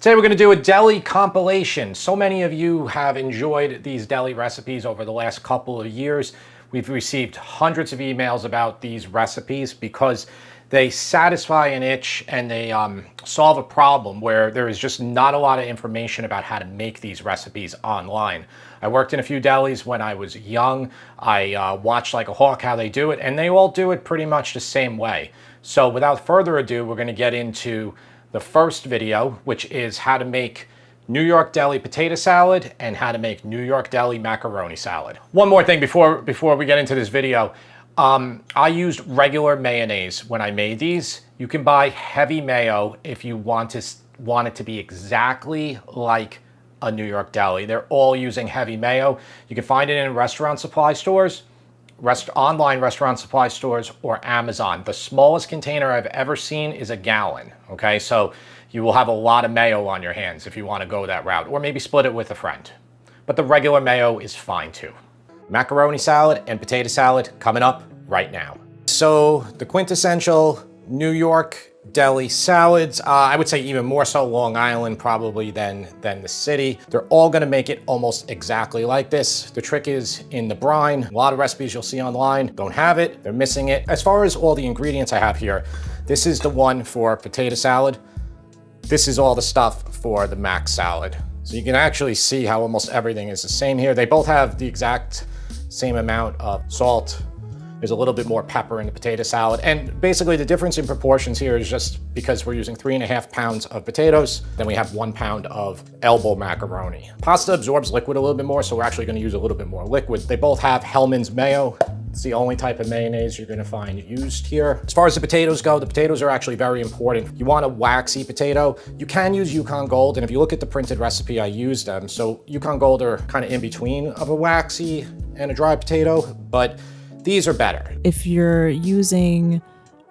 Today we're going to do a deli compilation. So many of you have enjoyed these deli recipes over the last couple of years. We've received hundreds of emails about these recipes because they satisfy an itch and they solve a problem where there is just not a lot of information about how to make these recipes online. I worked in a few delis when I was young. I watched like a hawk how they do it, and they all do it pretty much the same way. So without further ado, we're going to get into the first video, which is how to make New York deli potato salad and how to make New York deli macaroni salad. One more thing before we get into this video. I used regular mayonnaise when I made these. You can buy heavy mayo if you want it to be exactly like a New York deli. They're all using heavy mayo. You can find it in restaurant supply stores, online restaurant supply stores, or Amazon. The smallest container I've ever seen is a gallon, okay? So you will have a lot of mayo on your hands if you want to go that route, or maybe split it with a friend. But the regular mayo is fine too. Macaroni salad and potato salad coming up right now. So the quintessential New York deli salads, I would say even more so Long Island probably than the city. They're all gonna make it almost exactly like this. The trick is in the brine. A lot of recipes you'll see online don't have it, they're missing it. As far as all the ingredients I have here, this is the one for potato salad. This is all the stuff for the mac salad. So you can actually see how almost everything is the same here. They both have the exact same amount of salt. There's a little bit more pepper in the potato salad. And basically the difference in proportions here is just because we're using 3.5 pounds of potatoes, then we have 1 pound of elbow macaroni. Pasta absorbs liquid a little bit more, so we're actually gonna use a little bit more liquid. They both have Hellmann's mayo. It's the only type of mayonnaise you're gonna find used here. As far as the potatoes go, the potatoes are actually very important. You want a waxy potato. You can use Yukon Gold, and if you look at the printed recipe, I used them. So Yukon Gold are kind of in between of a waxy and a dry potato, but these are better. If you're using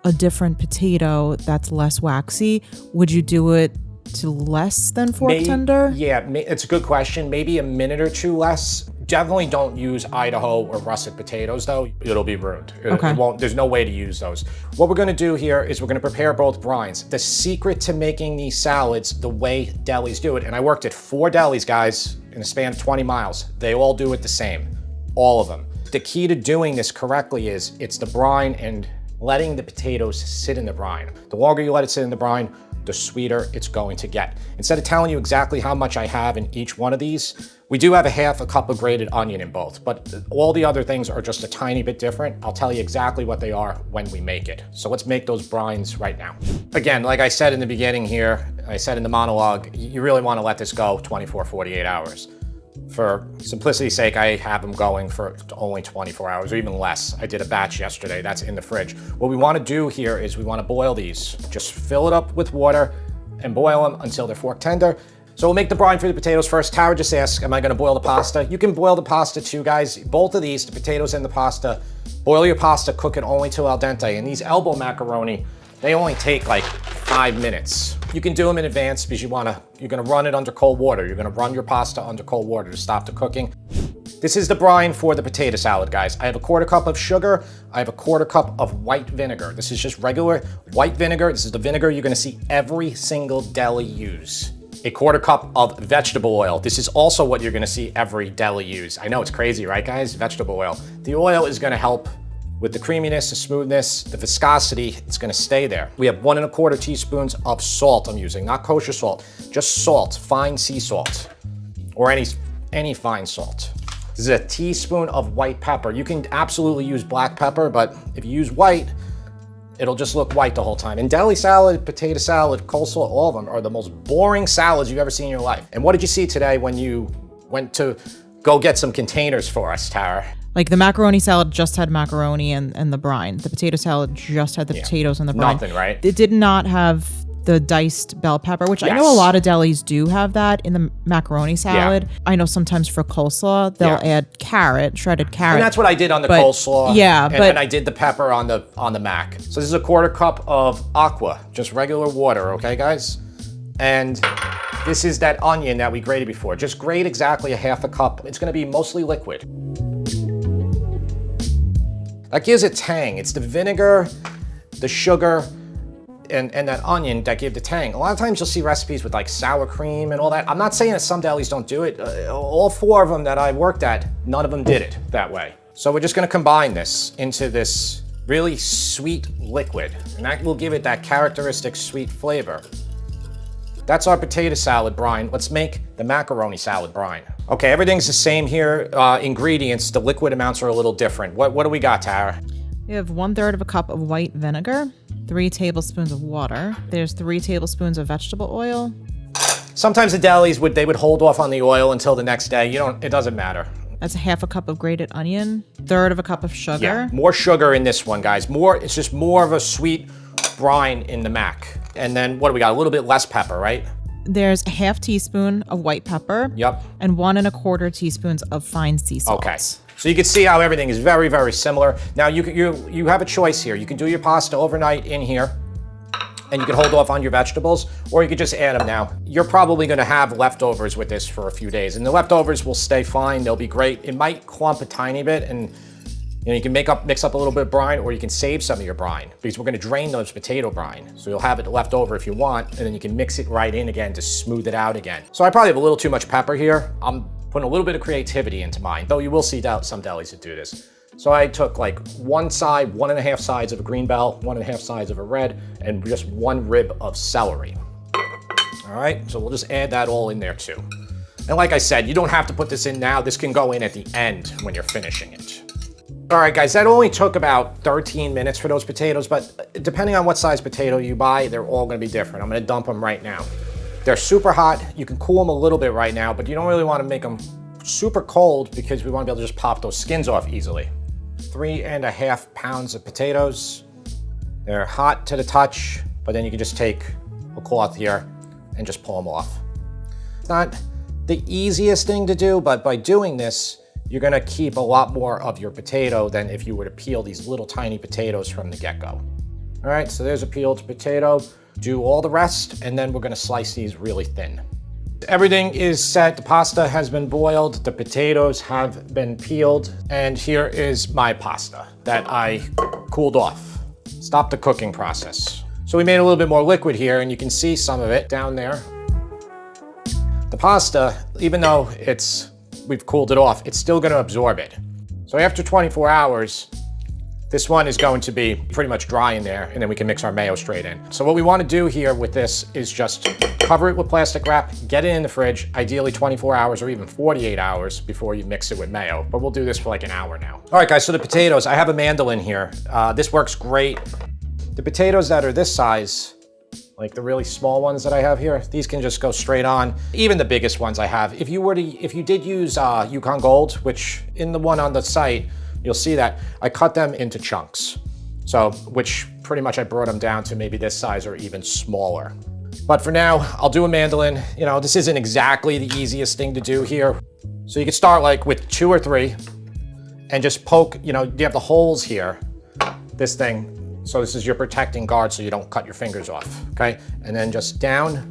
a different potato that's less waxy, would you do it to less than fork tender? Yeah, it's a good question. Maybe a minute or two less. Definitely don't use Idaho or russet potatoes though. It'll be ruined. Okay. There's no way to use those. What we're gonna do here is we're gonna prepare both brines. The secret to making these salads the way delis do it, and I worked at 4 delis, guys, in a span of 20 miles. They all do it the same, all of them. The key to doing this correctly is it's the brine and letting the potatoes sit in the brine. The longer you let it sit in the brine, the sweeter it's going to get. Instead of telling you exactly how much I have in each one of these, we do have a 1/2 cup of grated onion in both, but all the other things are just a tiny bit different. I'll tell you exactly what they are when we make it. So let's make those brines right now. Again, like I said in the beginning here, I said in the monologue, you really want to let this go 24, 48 hours. For simplicity's sake, I have them going for only 24 hours or even less. I did a batch yesterday, that's in the fridge. What we want to do here is we want to boil these. Just fill it up with water and boil them until they're fork tender. So we'll make the brine for the potatoes first. Tara just asked, am I going to boil the pasta? You can boil the pasta too, guys. Both of these, the potatoes and the pasta, boil your pasta, cook it only till al dente. And these elbow macaroni, they only take like 5 minutes. You can do them in advance because you're gonna run it under cold water. You're gonna run your pasta under cold water to stop the cooking. This is the brine for the potato salad, guys. I have a 1/4 cup of sugar. I have a 1/4 cup of white vinegar. This is just regular white vinegar. This is the vinegar you're gonna see every single deli use. A 1/4 cup of vegetable oil. This is also what you're gonna see every deli use. I know it's crazy, right, guys? Vegetable oil. The oil is gonna help with the creaminess, the smoothness, the viscosity, it's gonna stay there. We have 1 1/4 teaspoons of salt I'm using, not kosher salt, just salt, fine sea salt, or any fine salt. This is a teaspoon of white pepper. You can absolutely use black pepper, but if you use white, it'll just look white the whole time. And deli salad, potato salad, coleslaw, all of them are the most boring salads you've ever seen in your life. And what did you see today when you went to go get some containers for us, Tara? Like the macaroni salad just had macaroni and the brine. The potato salad just had the potatoes and the brine. Nothing, right? It did not have the diced bell pepper, which I know a lot of delis do have that in the macaroni salad. I know sometimes for coleslaw, they'll add shredded carrot. And that's what I did on the coleslaw. Yeah, and I did the pepper on the mac. So this is a 1/4 cup of aqua, just regular water, okay, guys? And this is that onion that we grated before. Just grate exactly a 1/2 cup. It's gonna be mostly liquid. That gives it tang. It's the vinegar, the sugar, and that onion that give the tang. A lot of times you'll see recipes with like sour cream and all that. I'm not saying that some delis don't do it. All 4 of them that I worked at, none of them did it that way. So we're just gonna combine this into this really sweet liquid, and that will give it that characteristic sweet flavor. That's our potato salad brine. Let's make the macaroni salad brine. Okay, everything's the same here. Ingredients, the liquid amounts are a little different. What do we got, Tara? We have 1/3 of a cup of white vinegar, 3 tablespoons of water. There's 3 tablespoons of vegetable oil. Sometimes the delis they would hold off on the oil until the next day. It doesn't matter. That's a 1/2 cup of grated onion, 1/3 of a cup of sugar. Yeah, more sugar in this one, guys. It's just more of a sweet brine in the mac. And then what do we got? A little bit less pepper, right? There's a 1/2 teaspoon of white pepper. Yep. And 1 1/4 teaspoons of fine sea salt. Okay. So you can see how everything is very, very similar. Now you have a choice here. You can do your pasta overnight in here, and you can hold off on your vegetables, or you could just add them now. You're probably gonna have leftovers with this for a few days, and the leftovers will stay fine. They'll be great. It might clump a tiny bit, and you can mix up a little bit of brine, or you can save some of your brine, because we're gonna drain those potato brine. So you'll have it left over if you want, and then you can mix it right in again to smooth it out again. So I probably have a little too much pepper here. I'm putting a little bit of creativity into mine, though you will see some delis that do this. So I took like 1 side, 1 1/2 sides of a green bell, 1 1/2 sides of a red, and just 1 rib of celery. All right, so we'll just add that all in there too. And like I said, you don't have to put this in now. This can go in at the end when you're finishing it. All right, guys, that only took about 13 minutes for those potatoes, but depending on what size potato you buy, they're all gonna be different. I'm gonna dump them right now. They're super hot. You can cool them a little bit right now, but you don't really wanna make them super cold because we wanna be able to just pop those skins off easily. 3.5 pounds of potatoes. They're hot to the touch, but then you can just take a cloth here and just pull them off. It's not the easiest thing to do, but by doing this, you're gonna keep a lot more of your potato than if you were to peel these little tiny potatoes from the get-go. All right, so there's a peeled potato. Do all the rest, and then we're gonna slice these really thin. Everything is set. The pasta has been boiled. The potatoes have been peeled. And here is my pasta that I cooled off. Stop the cooking process. So we made a little bit more liquid here, and you can see some of it down there. The pasta, even though we've cooled it off, it's still gonna absorb it. So after 24 hours, this one is going to be pretty much dry in there, and then we can mix our mayo straight in. So what we wanna do here with this is just cover it with plastic wrap, get it in the fridge, ideally 24 hours or even 48 hours before you mix it with mayo, but we'll do this for like an hour now. All right, guys, so the potatoes, I have a mandolin here. This works great. The potatoes that are this size, like the really small ones that I have here, these can just go straight on. Even the biggest ones I have. If you did use Yukon Gold, which in the one on the site, you'll see that I cut them into chunks. So, which pretty much I brought them down to maybe this size or even smaller. But for now, I'll do a mandolin. This isn't exactly the easiest thing to do here. So you can start like with 2 or 3 and just poke, you have the holes here, this thing. So this is your protecting guard so you don't cut your fingers off, okay? And then just down.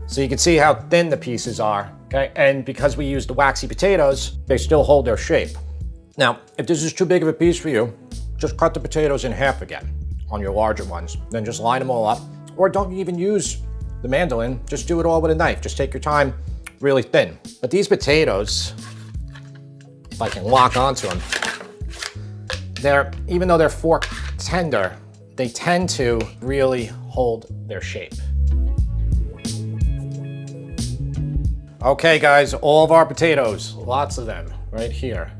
So you can see how thin the pieces are, okay? And because we use the waxy potatoes, they still hold their shape. Now, if this is too big of a piece for you, just cut the potatoes in half again on your larger ones. Then just line them all up, or don't even use the mandolin, just do it all with a knife. Just take your time, really thin. But these potatoes, if I can lock onto them, even though they're fork tender, they tend to really hold their shape. Okay, guys, all of our potatoes, lots of them right here.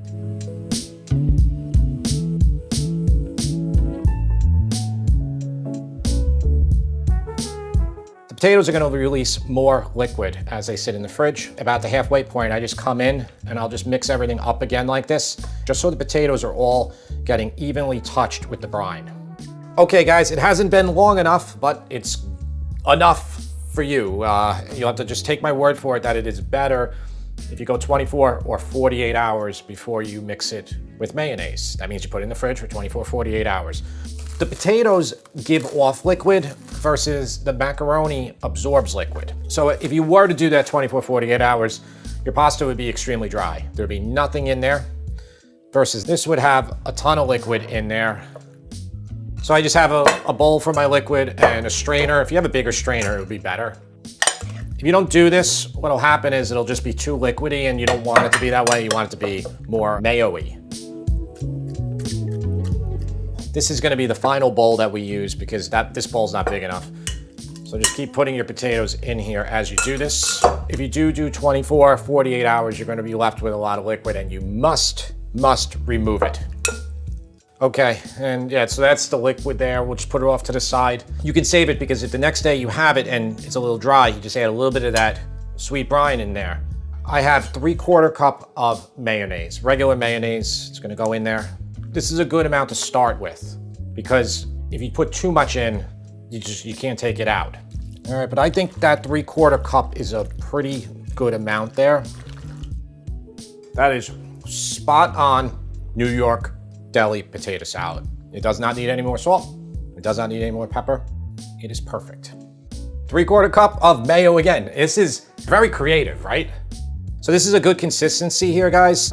The potatoes are gonna release more liquid as they sit in the fridge. About the halfway point, I just come in and I'll just mix everything up again like this, just so the potatoes are all getting evenly touched with the brine. Okay, guys, it hasn't been long enough, but it's enough for you. You'll have to just take my word for it that it is better if you go 24 or 48 hours before you mix it with mayonnaise. That means you put it in the fridge for 24, 48 hours. The potatoes give off liquid versus the macaroni absorbs liquid. So if you were to do that 24, 48 hours, your pasta would be extremely dry. There'd be nothing in there. versus this would have a ton of liquid in there. So I just have a bowl for my liquid and a strainer. If you have a bigger strainer, it would be better. If you don't do this, what'll happen is it'll just be too liquidy, and you don't want it to be that way. You want it to be more mayo-y. This is gonna be the final bowl that we use because this bowl's not big enough. So just keep putting your potatoes in here as you do this. If you do 24, 48 hours, you're gonna be left with a lot of liquid, and you must remove it. Okay, and yeah, so that's the liquid there. We'll just put it off to the side. You can save it because if the next day you have it and it's a little dry, you just add a little bit of that sweet brine in there. I have 3/4 cup of mayonnaise, regular mayonnaise. It's gonna go in there. This is a good amount to start with because if you put too much in, you can't take it out. All right, but I think that 3/4 cup is a pretty good amount there. That is spot on New York deli potato salad. It does not need any more salt. It does not need any more pepper. It is perfect. 3/4 cup of mayo again. This is very creative, right? So this is a good consistency here, guys.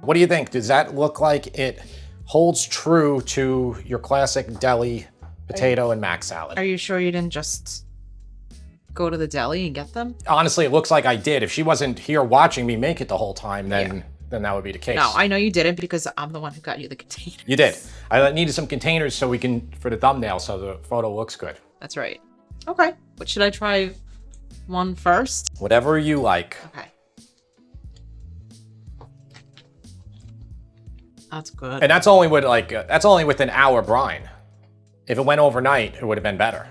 What do you think? Does that look like it holds true to your classic deli potato and mac salad? Are you sure you didn't just go to the deli and get them? Honestly, it looks like I did. If she wasn't here watching me make it the whole time, then that would be the case. No, I know you didn't because I'm the one who got you the container. You did. I needed some containers so we can, for the thumbnail, so the photo looks good. That's right. Okay, but should I try one first? Whatever you like. Okay. That's good. And that's only with an hour brine. If it went overnight, it would have been better.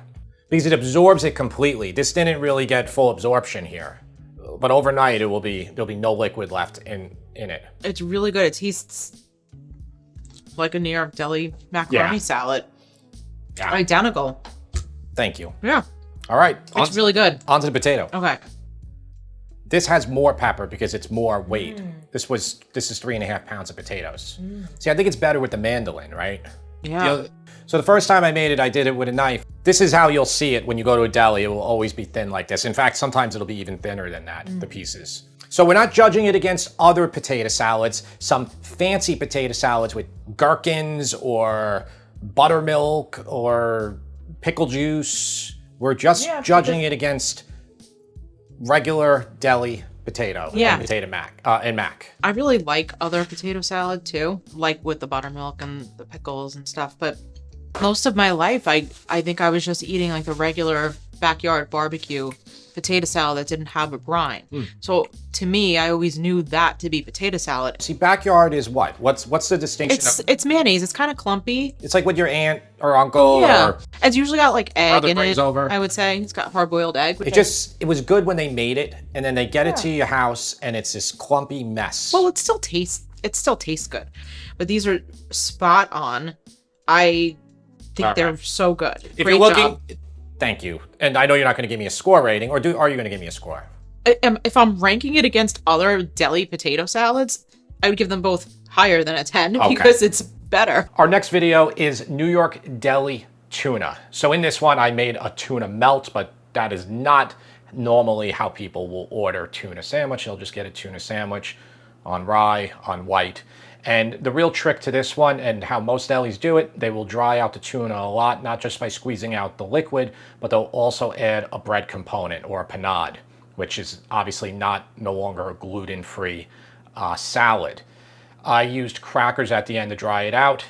Because it absorbs it completely. This didn't really get full absorption here. But overnight, there'll be no liquid left in it. It's really good. It tastes like a New York deli macaroni salad. Yeah. Identical. Thank you. Yeah. All right. It's really good. Onto the potato. Okay. This has more pepper because it's more weight. This is 3.5 pounds of potatoes. See, I think it's better with the mandolin, right? Yeah. So the first time I made it, I did it with a knife. This is how you'll see it when you go to a deli. It will always be thin like this. In fact, sometimes it'll be even thinner than that, the pieces. So we're not judging it against other potato salads, some fancy potato salads with gherkins or buttermilk or pickle juice. We're just judging it against regular deli potato and potato mac and mac. I really like other potato salad too, like with the buttermilk and the pickles and stuff, but most of my life I think I was just eating like a regular backyard barbecue potato salad that didn't have a brine. So to me, I always knew that to be potato salad. See, backyard is what? What's the distinction? It's mayonnaise. It's kind of clumpy. It's like with your aunt or uncle or it's usually got like egg in it. Over. I would say it's got hard-boiled egg. It was good when they made it, and then they get it to your house, and it's this clumpy mess. Well, it still tastes good, but these are spot on. I think they're so good. If you're looking, thank you. And I know you're not going to give me a score rating, or are you going to give me a score? If I'm ranking it against other deli potato salads, I would give them both higher than a 10 because it's better. Our next video is New York deli tuna. So in this one, I made a tuna melt, but that is not normally how people will order tuna sandwich. They'll just get a tuna sandwich on rye, on white. And the real trick to this one, and how most delis do it, they will dry out the tuna a lot, not just by squeezing out the liquid, but they'll also add a bread component or a panade, which is obviously no longer a gluten-free salad. I used crackers at the end to dry it out,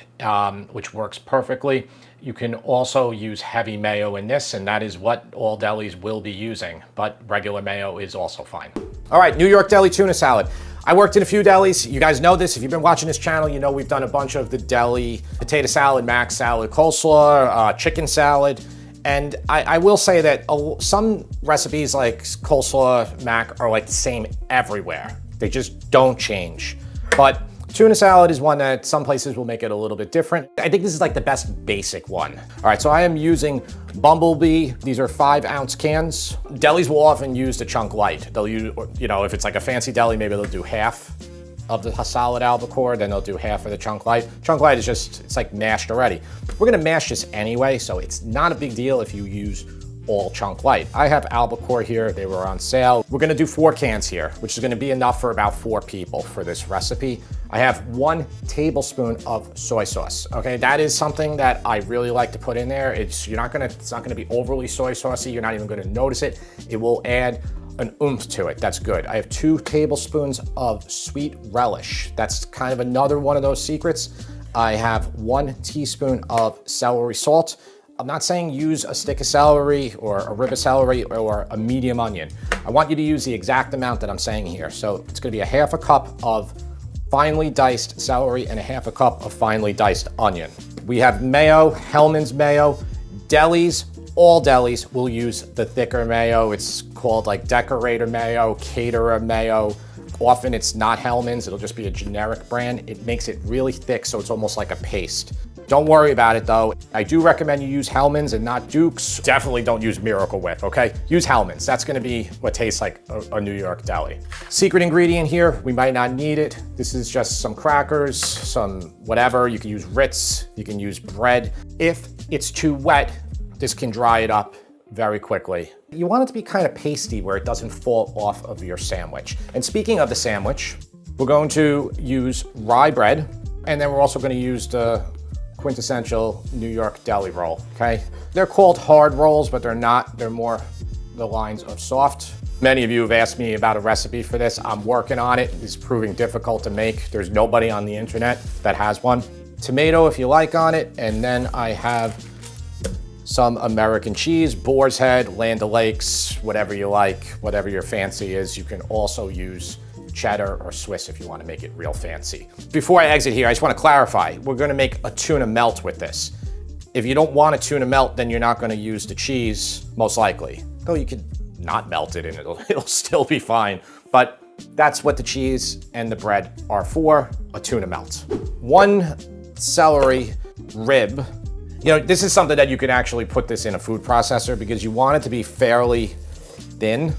which works perfectly. You can also use heavy mayo in this, and that is what all delis will be using, but regular mayo is also fine. All right, New York deli tuna salad. I worked in a few delis. You guys know this. If you've been watching this channel, you know we've done a bunch of the deli potato salad, mac salad, coleslaw, chicken salad. And I will say that some recipes like coleslaw, mac are like the same everywhere. They just don't change. But tuna salad is one that some places will make it a little bit different. I think this is like the best basic one. All right, so I am using Bumblebee. These are 5-ounce cans. Delis will often use the chunk light. They'll use, if it's like a fancy deli, maybe they'll do half of the solid albacore, then they'll do half of the chunk light. Chunk light is just, it's like mashed already. We're gonna mash this anyway, so it's not a big deal if you use all chunk light. I have albacore here, they were on sale. We're gonna do 4 cans here, which is gonna be enough for about 4 people for this recipe. I have 1 tablespoon of soy sauce, okay? That is something that I really like to put in there. It's not gonna be overly soy saucy, you're not even gonna notice it. It will add an oomph to it, that's good. I have 2 tablespoons of sweet relish. That's kind of another one of those secrets. I have 1 teaspoon of celery salt. I'm not saying use a stick of celery or a rib of celery or a medium onion. I want you to use the exact amount that I'm saying here. So it's gonna be a 1/2 cup of finely diced celery and a 1/2 cup of finely diced onion. We have mayo, Hellmann's mayo, Deli's. All delis will use the thicker mayo. It's called like decorator mayo, caterer mayo. Often it's not Hellmann's, it'll just be a generic brand. It makes it really thick, so it's almost like a paste. Don't worry about it though. I do recommend you use Hellmann's and not Duke's. Definitely don't use Miracle Whip, okay? Use Hellmann's. That's gonna be what tastes like a New York deli. Secret ingredient here, we might not need it. This is just some crackers, some whatever. You can use Ritz, you can use bread. If it's too wet, this can dry it up very quickly. You want it to be kind of pasty where it doesn't fall off of your sandwich. And speaking of the sandwich, we're going to use rye bread, and then we're also going to use the quintessential New York deli roll, okay? They're called hard rolls, but they're not. They're more the lines of soft. Many of you have asked me about a recipe for this. I'm working on it. It's proving difficult to make. There's nobody on the internet that has one. Tomato, if you like, on it, and then I have some American cheese, Boar's Head, Land O'Lakes, whatever you like, whatever your fancy is. You can also use cheddar or Swiss if you want to make it real fancy. Before I exit here, I just want to clarify, we're going to make a tuna melt with this. If you don't want a tuna melt, then you're not going to use the cheese, most likely. Though you could not melt it and it'll still be fine. But that's what the cheese and the bread are for, a tuna melt. 1 celery rib. You know, this is something that you can actually put this in a food processor because you want it to be fairly thin.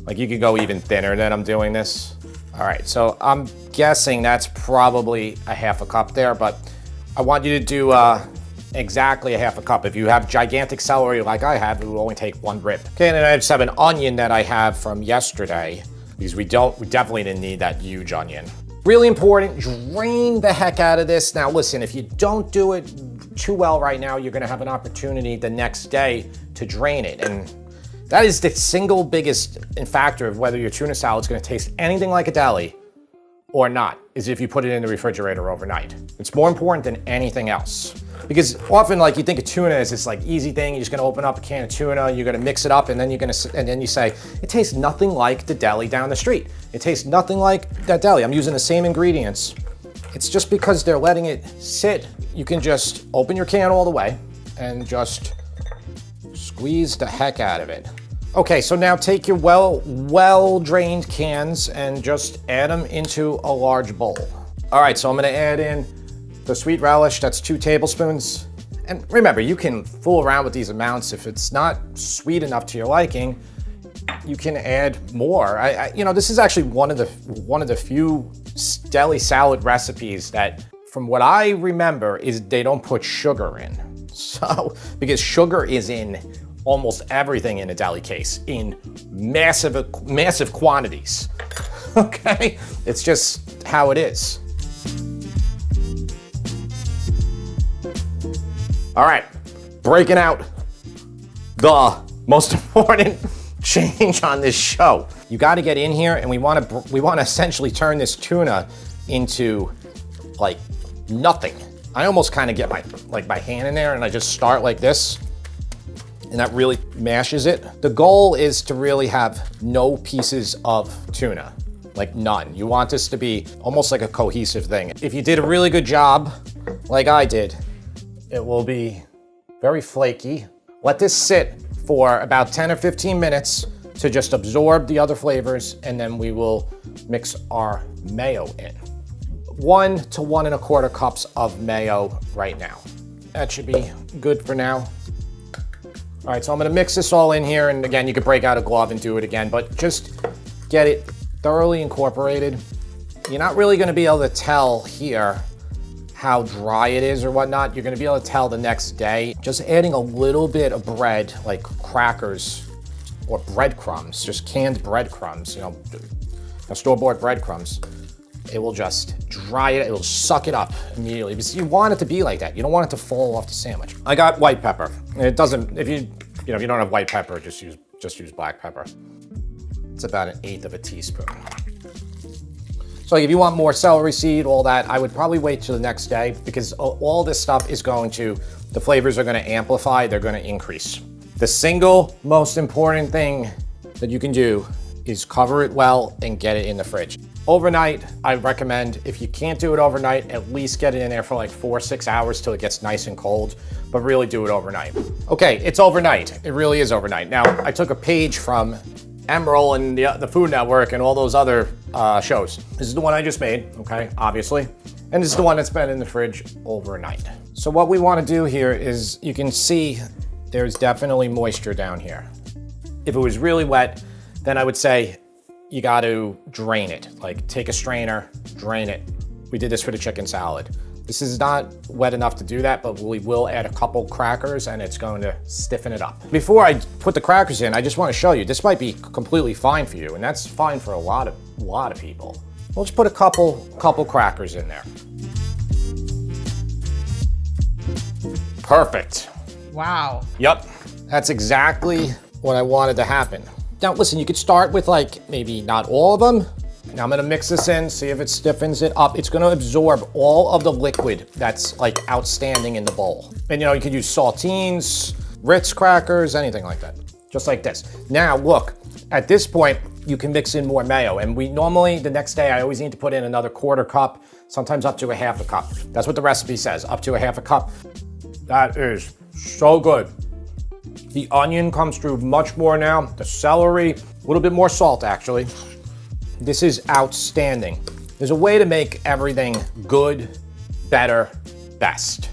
Like you could go even thinner than I'm doing this. All right, so I'm guessing that's probably a 1/2 cup there, but I want you to do exactly a 1/2 cup. If you have gigantic celery like I have, it will only take 1 rib. Okay, and then I just have an onion that I have from yesterday because we definitely didn't need that huge onion. Really important, drain the heck out of this. Now listen, if you don't do it too well right now, you're gonna have an opportunity the next day to drain it. And that is the single biggest factor of whether your tuna salad is gonna taste anything like a deli or not, is if you put it in the refrigerator overnight. It's more important than anything else. Because often, like, you think of tuna as this like easy thing, you're just gonna open up a can of tuna, you're gonna mix it up, and then you say, it tastes nothing like the deli down the street. It tastes nothing like that deli. I'm using the same ingredients. It's just because they're letting it sit. You can just open your can all the way and just squeeze the heck out of it. Okay, so now take your well-drained cans and just add them into a large bowl. All right, so I'm gonna add in the sweet relish, that's 2 tablespoons. And remember, you can fool around with these amounts. If it's not sweet enough to your liking, you can add more. You know, this is actually one of the few deli salad recipes that, from what I remember, is they don't put sugar in. So, because sugar is in almost everything in a deli case in massive quantities. Okay, it's just how it is. All right, breaking out the most important change on this show. You got to get in here, and we want to essentially turn this tuna into like nothing. I almost kind of get my hand in there, and I just start like this, and that really mashes it. The goal is to really have no pieces of tuna, like none. You want this to be almost like a cohesive thing. If you did a really good job, like I did, it will be very flaky. Let this sit for about 10 or 15 minutes to just absorb the other flavors, and then we will mix our mayo in. 1 to 1 1/4 cups of mayo right now. That should be good for now. All right, so I'm gonna mix this all in here, and again, you could break out a glove and do it again, but just get it thoroughly incorporated. You're not really gonna be able to tell here how dry it is or whatnot, you're gonna be able to tell the next day. Just adding a little bit of bread, like crackers or breadcrumbs, just canned breadcrumbs, you know, store-bought breadcrumbs. It will just dry it, it'll suck it up immediately because you want it to be like that. You don't want it to fall off the sandwich. I got white pepper. It doesn't, if you don't have white pepper, just use black pepper. It's about 1/8 of a teaspoon. So if you want more celery seed, all that, I would probably wait till the next day because all this stuff is the flavors are gonna amplify, they're gonna increase. The single most important thing that you can do is cover it well and get it in the fridge. Overnight, I recommend, if you can't do it overnight, at least get it in there for like 4 or 6 hours till it gets nice and cold, but really do it overnight. Okay, it's overnight. It really is overnight. Now, I took a page from Emerald and the Food Network and all those other shows. This is the one I just made, okay, obviously. And this is the one that's been in the fridge overnight. So what we wanna do here is, you can see there's definitely moisture down here. If it was really wet, then I would say you got to drain it. Like take a strainer, drain it. We did this for the chicken salad. This is not wet enough to do that, but we will add a couple crackers and it's going to stiffen it up. Before I put the crackers in, I just want to show you, this might be completely fine for you, and that's fine for a lot of people. We'll just put a couple crackers in there. Perfect. Wow. Yep, that's exactly what I wanted to happen. Now listen, you could start with like maybe not all of them. Now I'm gonna mix this in, see if it stiffens it up. It's gonna absorb all of the liquid that's like outstanding in the bowl. And you know, you could use saltines, Ritz crackers, anything like that. Just like this. Now look, at this point, you can mix in more mayo. And we normally, the next day, I always need to put in another 1/4 cup, sometimes up to 1/2 cup. That's what the recipe says, up to 1/2 cup. That is so good. The onion comes through much more now. The celery, a little bit more salt actually. This is outstanding. There's a way to make everything good, better, best.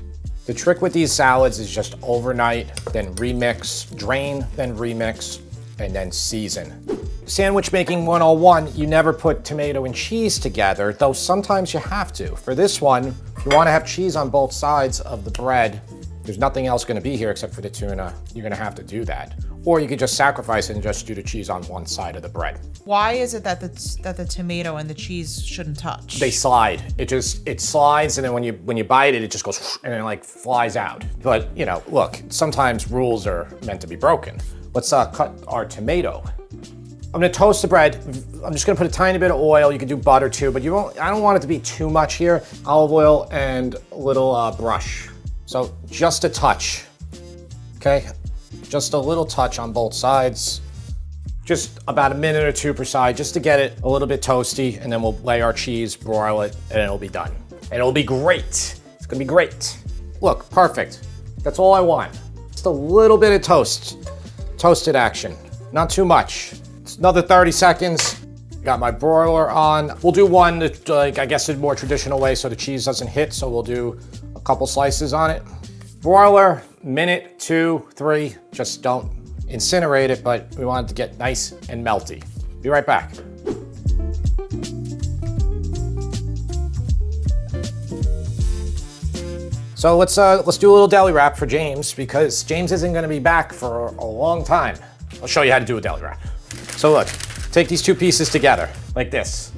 The trick with these salads is just overnight, then remix, drain, then remix, and then season. Sandwich making 101, you never put tomato and cheese together, though sometimes you have to. For this one, if you want to have cheese on both sides of the bread, there's nothing else going to be here except for the tuna. You're going to have to do that. Or you could just sacrifice it and just do the cheese on one side of the bread. Why is it that the tomato and the cheese shouldn't touch? They slide. It slides, and then when you bite it, it just goes whoosh, and it like flies out. But you know, look, sometimes rules are meant to be broken. Let's cut our tomato. I'm gonna toast the bread. I'm just gonna put a tiny bit of oil. You can do butter too, but I don't want it to be too much here. Olive oil and a little brush. So just a touch, okay? Just a little touch on both sides. Just about a minute or two per side, just to get it a little bit toasty, and then we'll lay our cheese, broil it, and it'll be done. And it'll be great. It's gonna be great. Look, perfect. That's all I want. Just a little bit of toasted action. Not too much. It's another 30 seconds. Got my broiler on. We'll do one, like, I guess, the more traditional way so the cheese doesn't hit, so we'll do a couple slices on it. Broiler, minute, 2, 3, just don't incinerate it, but we want it to get nice and melty. Be right back. So let's do a little deli wrap for James, because James isn't gonna be back for a long time. I'll show you how to do a deli wrap. So look, take these two pieces together, like this.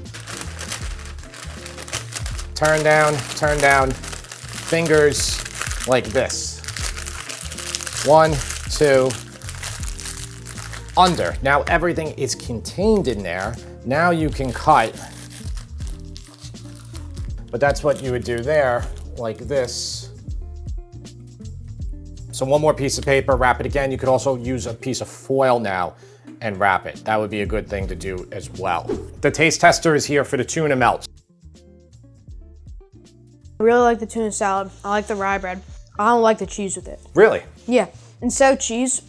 Turn down, fingers like this. 1, 2, under. Now everything is contained in there. Now you can cut. But that's what you would do there, like this. So one more piece of paper, wrap it again. You could also use a piece of foil now and wrap it. That would be a good thing to do as well. The taste tester is here for the tuna melt. I really like the tuna salad. I like the rye bread. I don't like the cheese with it. Really? Yeah. Instead of cheese,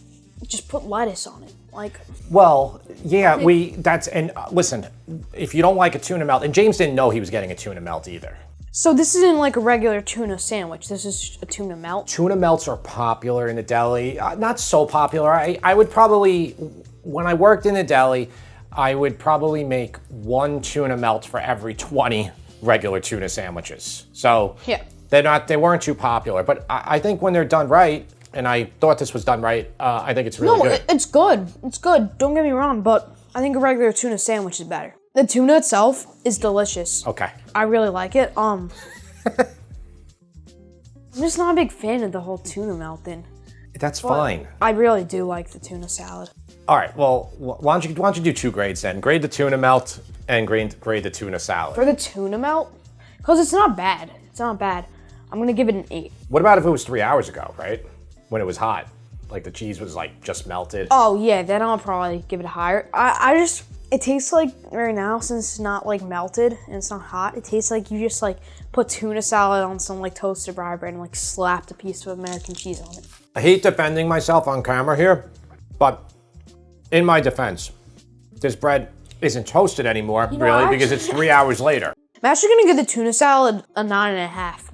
just put lettuce on it. Like. Well, yeah, listen, if you don't like a tuna melt, and James didn't know he was getting a tuna melt either. So this isn't like a regular tuna sandwich. This is a tuna melt. Tuna melts are popular in the deli. Not so popular. I would probably, when I worked in the deli, I would probably make 1 tuna melt for every 20 regular tuna sandwiches. So yeah, They weren't too popular, but I think when they're done right, and I thought this was done right, I think it's really good. It's good. It's good. Don't get me wrong, but I think a regular tuna sandwich is better. The tuna itself is delicious. Okay. I really like it. I'm just not a big fan of the whole tuna melt thing. That's fine. I really do like the tuna salad. All right, well, why don't you do 2 grades then? Grade the tuna melt and grade the tuna salad. For the tuna melt, because it's not bad. It's not bad. I'm going to give it an 8. What about if it was 3 hours ago, right? When it was hot, like the cheese was like just melted. Oh yeah, then I'll probably give it higher. It tastes like right now, since it's not like melted and it's not hot, it tastes like you just like put tuna salad on some like toasted rye bread and like slapped a piece of American cheese on it. I hate defending myself on camera here, but in my defense, this bread isn't toasted anymore, really, because it's 3 hours later. I'm actually gonna give the tuna salad a 9.5.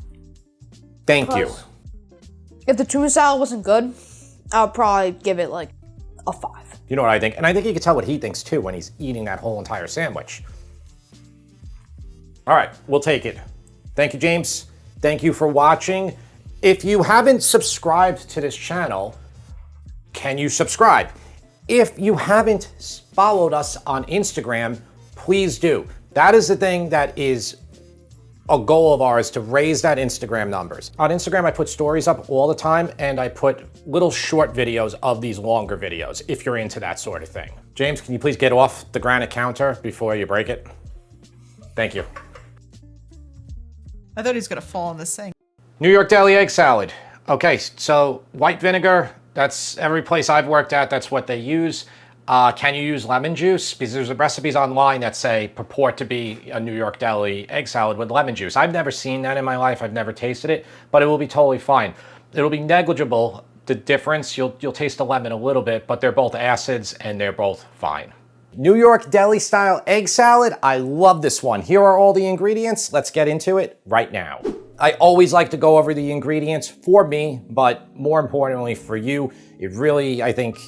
Thank you. If the tuna salad wasn't good, I would probably give it like a 5. You know what I think? And I think you can tell what he thinks too when he's eating that whole entire sandwich. All right, we'll take it. Thank you, James. Thank you for watching. If you haven't subscribed to this channel, can you subscribe? If you haven't followed us on Instagram, please do. That is the thing that is a goal of ours, to raise that Instagram numbers. On Instagram, I put stories up all the time, and I put little short videos of these longer videos, if you're into that sort of thing. James, can you please get off the granite counter before you break it? Thank you. I thought he was gonna fall in the sink. New York Deli egg salad. Okay, so white vinegar, that's every place I've worked at, that's what they use. Can you use lemon juice? Because there's recipes online that say purport to be a New York Deli egg salad with lemon juice. I've never seen that in my life. I've never tasted it, but it will be totally fine. It'll be negligible, the difference. You'll taste the lemon a little bit, but they're both acids and they're both fine. New York Deli style egg salad. I love this one. Here are all the ingredients. Let's get into it right now. I always like to go over the ingredients for me, but more importantly for you. It really, I think,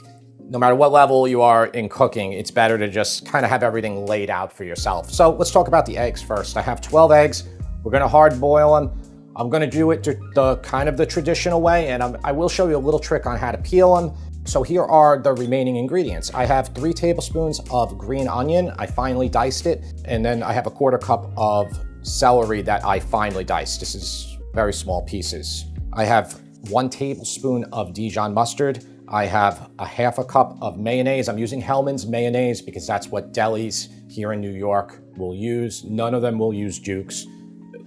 no matter what level you are in cooking, it's better to just kind of have everything laid out for yourself. So let's talk about the eggs first. I have 12 eggs. We're gonna hard boil them. I'm gonna do it the kind of the traditional way, and I will show you a little trick on how to peel them. So here are the remaining ingredients. I have 3 tablespoons of green onion. I finely diced it. And then I have a 1/4 cup of celery that I finely diced. This is very small pieces. I have 1 tablespoon of Dijon mustard. I have a 1/2 cup of mayonnaise. I'm using Hellmann's mayonnaise because that's what delis here in New York will use. None of them will use Jukes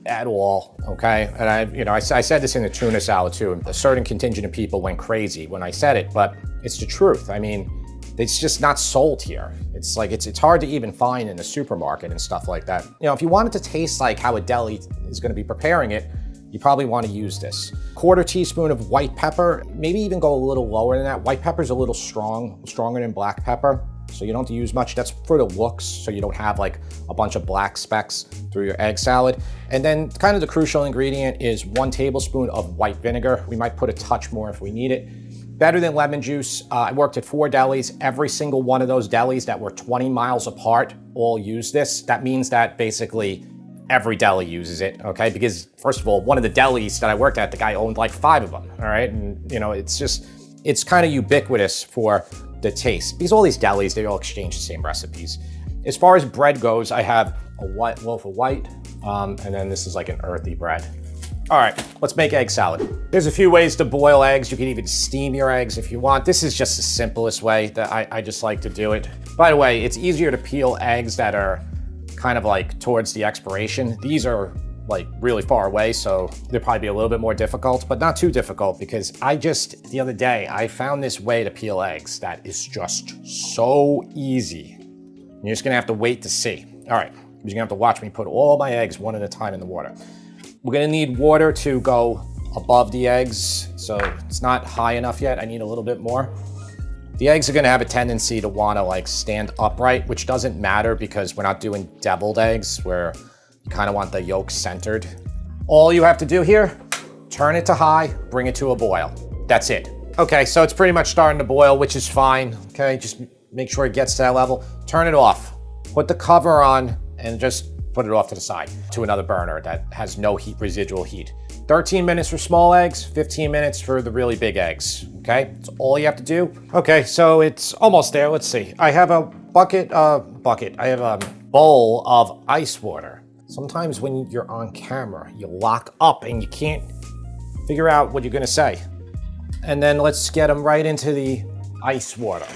at all, okay? And I said this in the tuna salad too. A certain contingent of people went crazy when I said it, but it's the truth. I mean, it's just not sold here. It's like, it's hard to even find in the supermarket and stuff like that. You know, if you want it to taste like how a deli is gonna be preparing it, you probably want to use this. 1/4 teaspoon of white pepper, maybe even go a little lower than that. White pepper is a little stronger than black pepper, so you don't have to use much. That's for the looks, so you don't have like a bunch of black specks through your egg salad. And then kind of the crucial ingredient is 1 tablespoon of white vinegar. We might put a touch more if we need it. Better than lemon juice. I worked at 4 delis. Every single one of those delis that were 20 miles apart all use this. That means that basically every deli uses it, okay? Because first of all, one of the delis that I worked at, the guy owned like 5 of them, all right? And you know, it's kind of ubiquitous for the taste. Because all these delis, they all exchange the same recipes. As far as bread goes, I have a white loaf of white, and then this is like an earthy bread. All right, let's make egg salad. There's a few ways to boil eggs. You can even steam your eggs if you want. This is just the simplest way that I just like to do it. By the way, it's easier to peel eggs that are kind of like towards the expiration. These are like really far away, so they'll probably be a little bit more difficult, but not too difficult, because the other day, I found this way to peel eggs that is just so easy. You're just gonna have to wait to see. All right, you're gonna have to watch me put all my eggs one at a time in the water. We're gonna need water to go above the eggs, so it's not high enough yet. I need a little bit more. The eggs are gonna have a tendency to wanna like stand upright, which doesn't matter because we're not doing deviled eggs where you kinda want the yolk centered. All you have to do here, turn it to high, bring it to a boil. That's it. Okay, so it's pretty much starting to boil, which is fine. Okay, just make sure it gets to that level. Turn it off. Put the cover on and just put it off to the side to another burner that has no heat, residual heat. 13 minutes for small eggs, 15 minutes for the really big eggs, okay? That's all you have to do. Okay, so it's almost there. Let's see. I have a I have a bowl of ice water. Sometimes when you're on camera, you lock up and you can't figure out what you're gonna say. And then let's get them right into the ice water.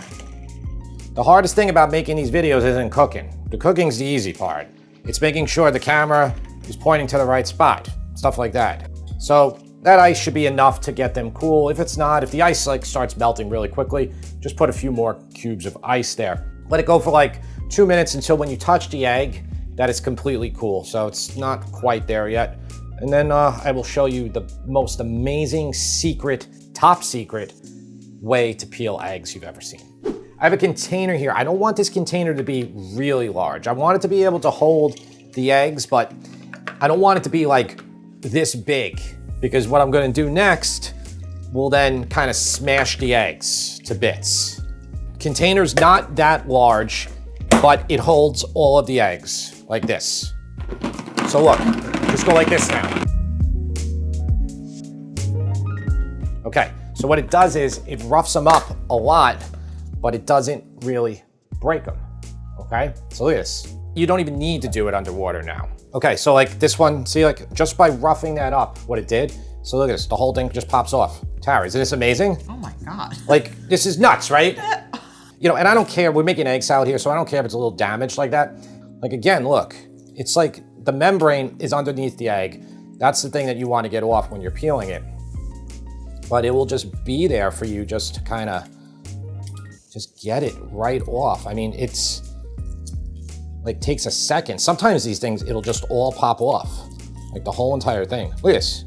The hardest thing about making these videos isn't cooking. The cooking's the easy part. It's making sure the camera is pointing to the right spot, stuff like that. So that ice should be enough to get them cool. If it's not, if the ice like starts melting really quickly, just put a few more cubes of ice there. Let it go for like 2 minutes until when you touch the egg, that it's completely cool. So it's not quite there yet. And then I will show you the most amazing secret, top secret way to peel eggs you've ever seen. I have a container here. I don't want this container to be really large. I want it to be able to hold the eggs, but I don't want it to be like this big, because what I'm gonna do next will then kind of smash the eggs to bits. Container's not that large, but it holds all of the eggs, like this. So look, just go like this now. Okay, so what it does is it roughs them up a lot, but it doesn't really break them, okay? So look at this. You don't even need to do it underwater now. Okay, so like this one, see, like just by roughing that up, what it did, so look at this, the whole thing just pops off. Tara, isn't this amazing? Oh my God. Like, this is nuts, right? You know, and I don't care, we're making egg salad here, so I don't care if it's a little damaged like that. Like again, look, it's like the membrane is underneath the egg. That's the thing that you want to get off when you're peeling it. But it will just be there for you just to kind of just get it right off. I mean, it's like takes a second. Sometimes these things, it'll just all pop off. Like the whole entire thing. Look at this.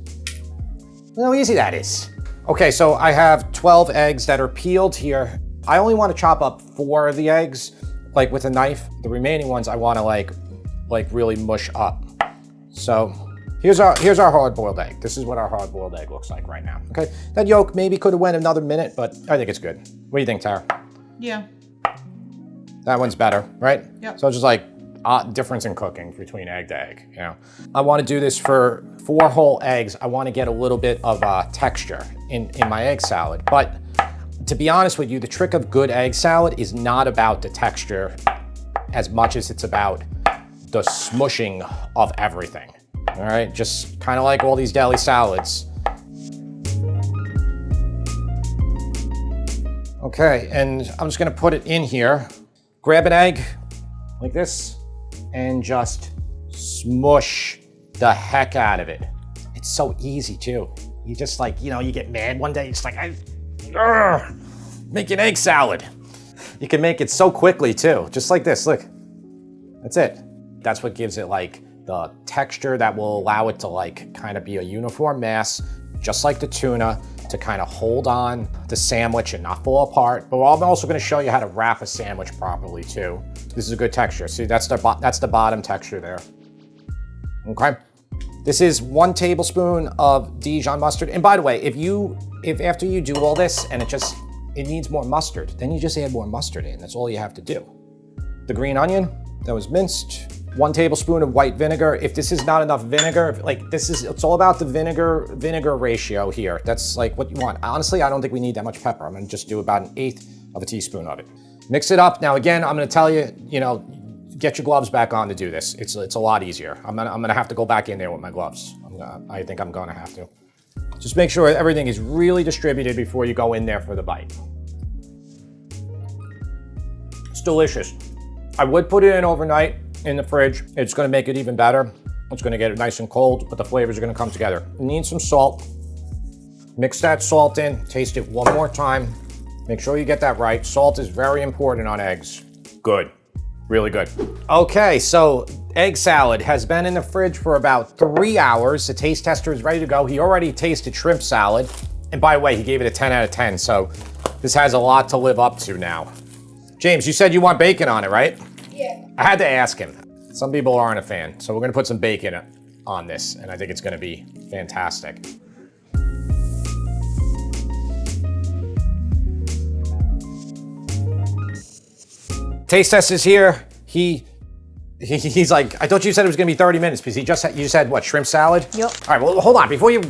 Look how easy that is. Okay, so I have 12 eggs that are peeled here. I only want to chop up 4 of the eggs, like with a knife. The remaining ones I want to like really mush up. So here's our hard-boiled egg. This is what our hard-boiled egg looks like right now. Okay, that yolk maybe could have went another minute, but I think it's good. What do you think, Tara? Yeah. That one's better, right? Yep. So it's just like difference in cooking between egg to egg, you know? I want to do this for 4 whole eggs. I want to get a little bit of texture in my egg salad. But to be honest with you, the trick of good egg salad is not about the texture as much as it's about the smushing of everything. All right, just kind of like all these deli salads. Okay, and I'm just gonna put it in here. Grab an egg like this and just smush the heck out of it. It's so easy too. You just like, you know, you get mad one day, it's like, make an egg salad. You can make it so quickly too, just like this, look. That's it. That's what gives it like the texture that will allow it to like kind of be a uniform mass, just like the tuna, to kind of hold on the sandwich and not fall apart. But I'm also going to show you how to wrap a sandwich properly too. This is a good texture. See, that's the bottom texture there. Okay. This is 1 tablespoon of Dijon mustard. And by the way, if after you do all this and it needs more mustard, then you just add more mustard in. That's all you have to do. The green onion that was minced. 1 tablespoon of white vinegar. If this is not enough vinegar, it's all about the vinegar ratio here. That's like what you want. Honestly, I don't think we need that much pepper. I'm gonna just do about 1/8 of a teaspoon of it. Mix it up. Now again, I'm gonna tell you, you know, get your gloves back on to do this. It's a lot easier. I'm gonna have to go back in there with my gloves. I think I'm gonna have to. Just make sure everything is really distributed before you go in there for the bite. It's delicious. I would put it in overnight in the fridge. It's gonna make it even better. It's gonna get it nice and cold, but the flavors are gonna come together. You need some salt. Mix that salt in, taste it one more time. Make sure you get that right. Salt is very important on eggs. Good, really good. Okay, so egg salad has been in the fridge for about 3 hours. The taste tester is ready to go. He already tasted shrimp salad. And by the way, he gave it a 10 out of 10, so this has a lot to live up to now. James, you said you want bacon on it, right? Yeah. I had to ask him. Some people aren't a fan, so we're gonna put some bacon on this, and I think it's gonna be fantastic. Taste test is here. He He's like, I thought you said it was gonna be 30 minutes because you said what, shrimp salad? Yep. All right, well, hold on. Before you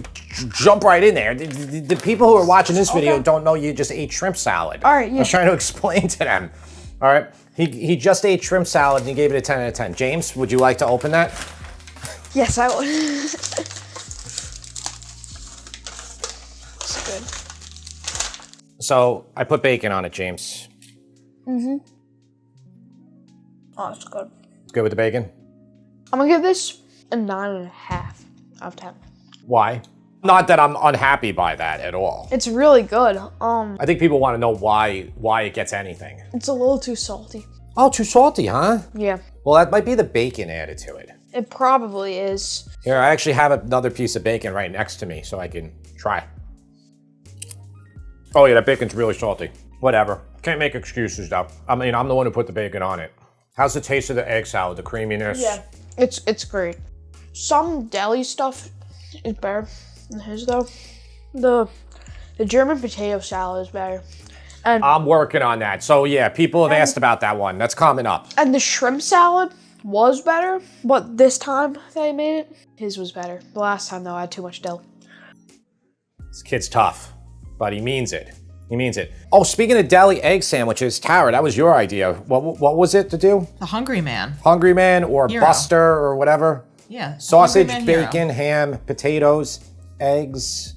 jump right in there, the people who are watching this video don't know you just ate shrimp salad. All right, yeah. I was trying to explain to them. All right, he just ate shrimp salad and he gave it a 10 out of 10. James, would you like to open that? Yes, I would. It's good. So I put bacon on it, James. Oh, it's good. Good with the bacon? I'm gonna give this a 9.5 out of 10. Why? Not that I'm unhappy by that at all. It's really good. I think people want to know why it gets anything. It's a little too salty. Oh, too salty, huh? Yeah, Well, that might be the bacon added to it. it probably is. Here, I actually have another piece of bacon right next to me so I can try. Oh yeah, that bacon's really salty. Whatever. Can't make excuses though. I mean, I'm the one who put the bacon on it. How's the taste of the egg salad, the creaminess? Yeah, it's great. Some deli stuff is better than his though. The German potato salad is better. And I'm working on that. So yeah, people have asked about that one. That's coming up. and the shrimp salad was better, but this time they made it, his was better. The last time though, I had too much deli. This kid's tough, but he means it. He means it. Oh, speaking of deli egg sandwiches, Tara, that was your idea. What was it to do? The Hungry Man. Hungry Man or Hero. Buster or whatever? Yeah. Sausage, Hungry Man bacon, ham, potatoes, eggs,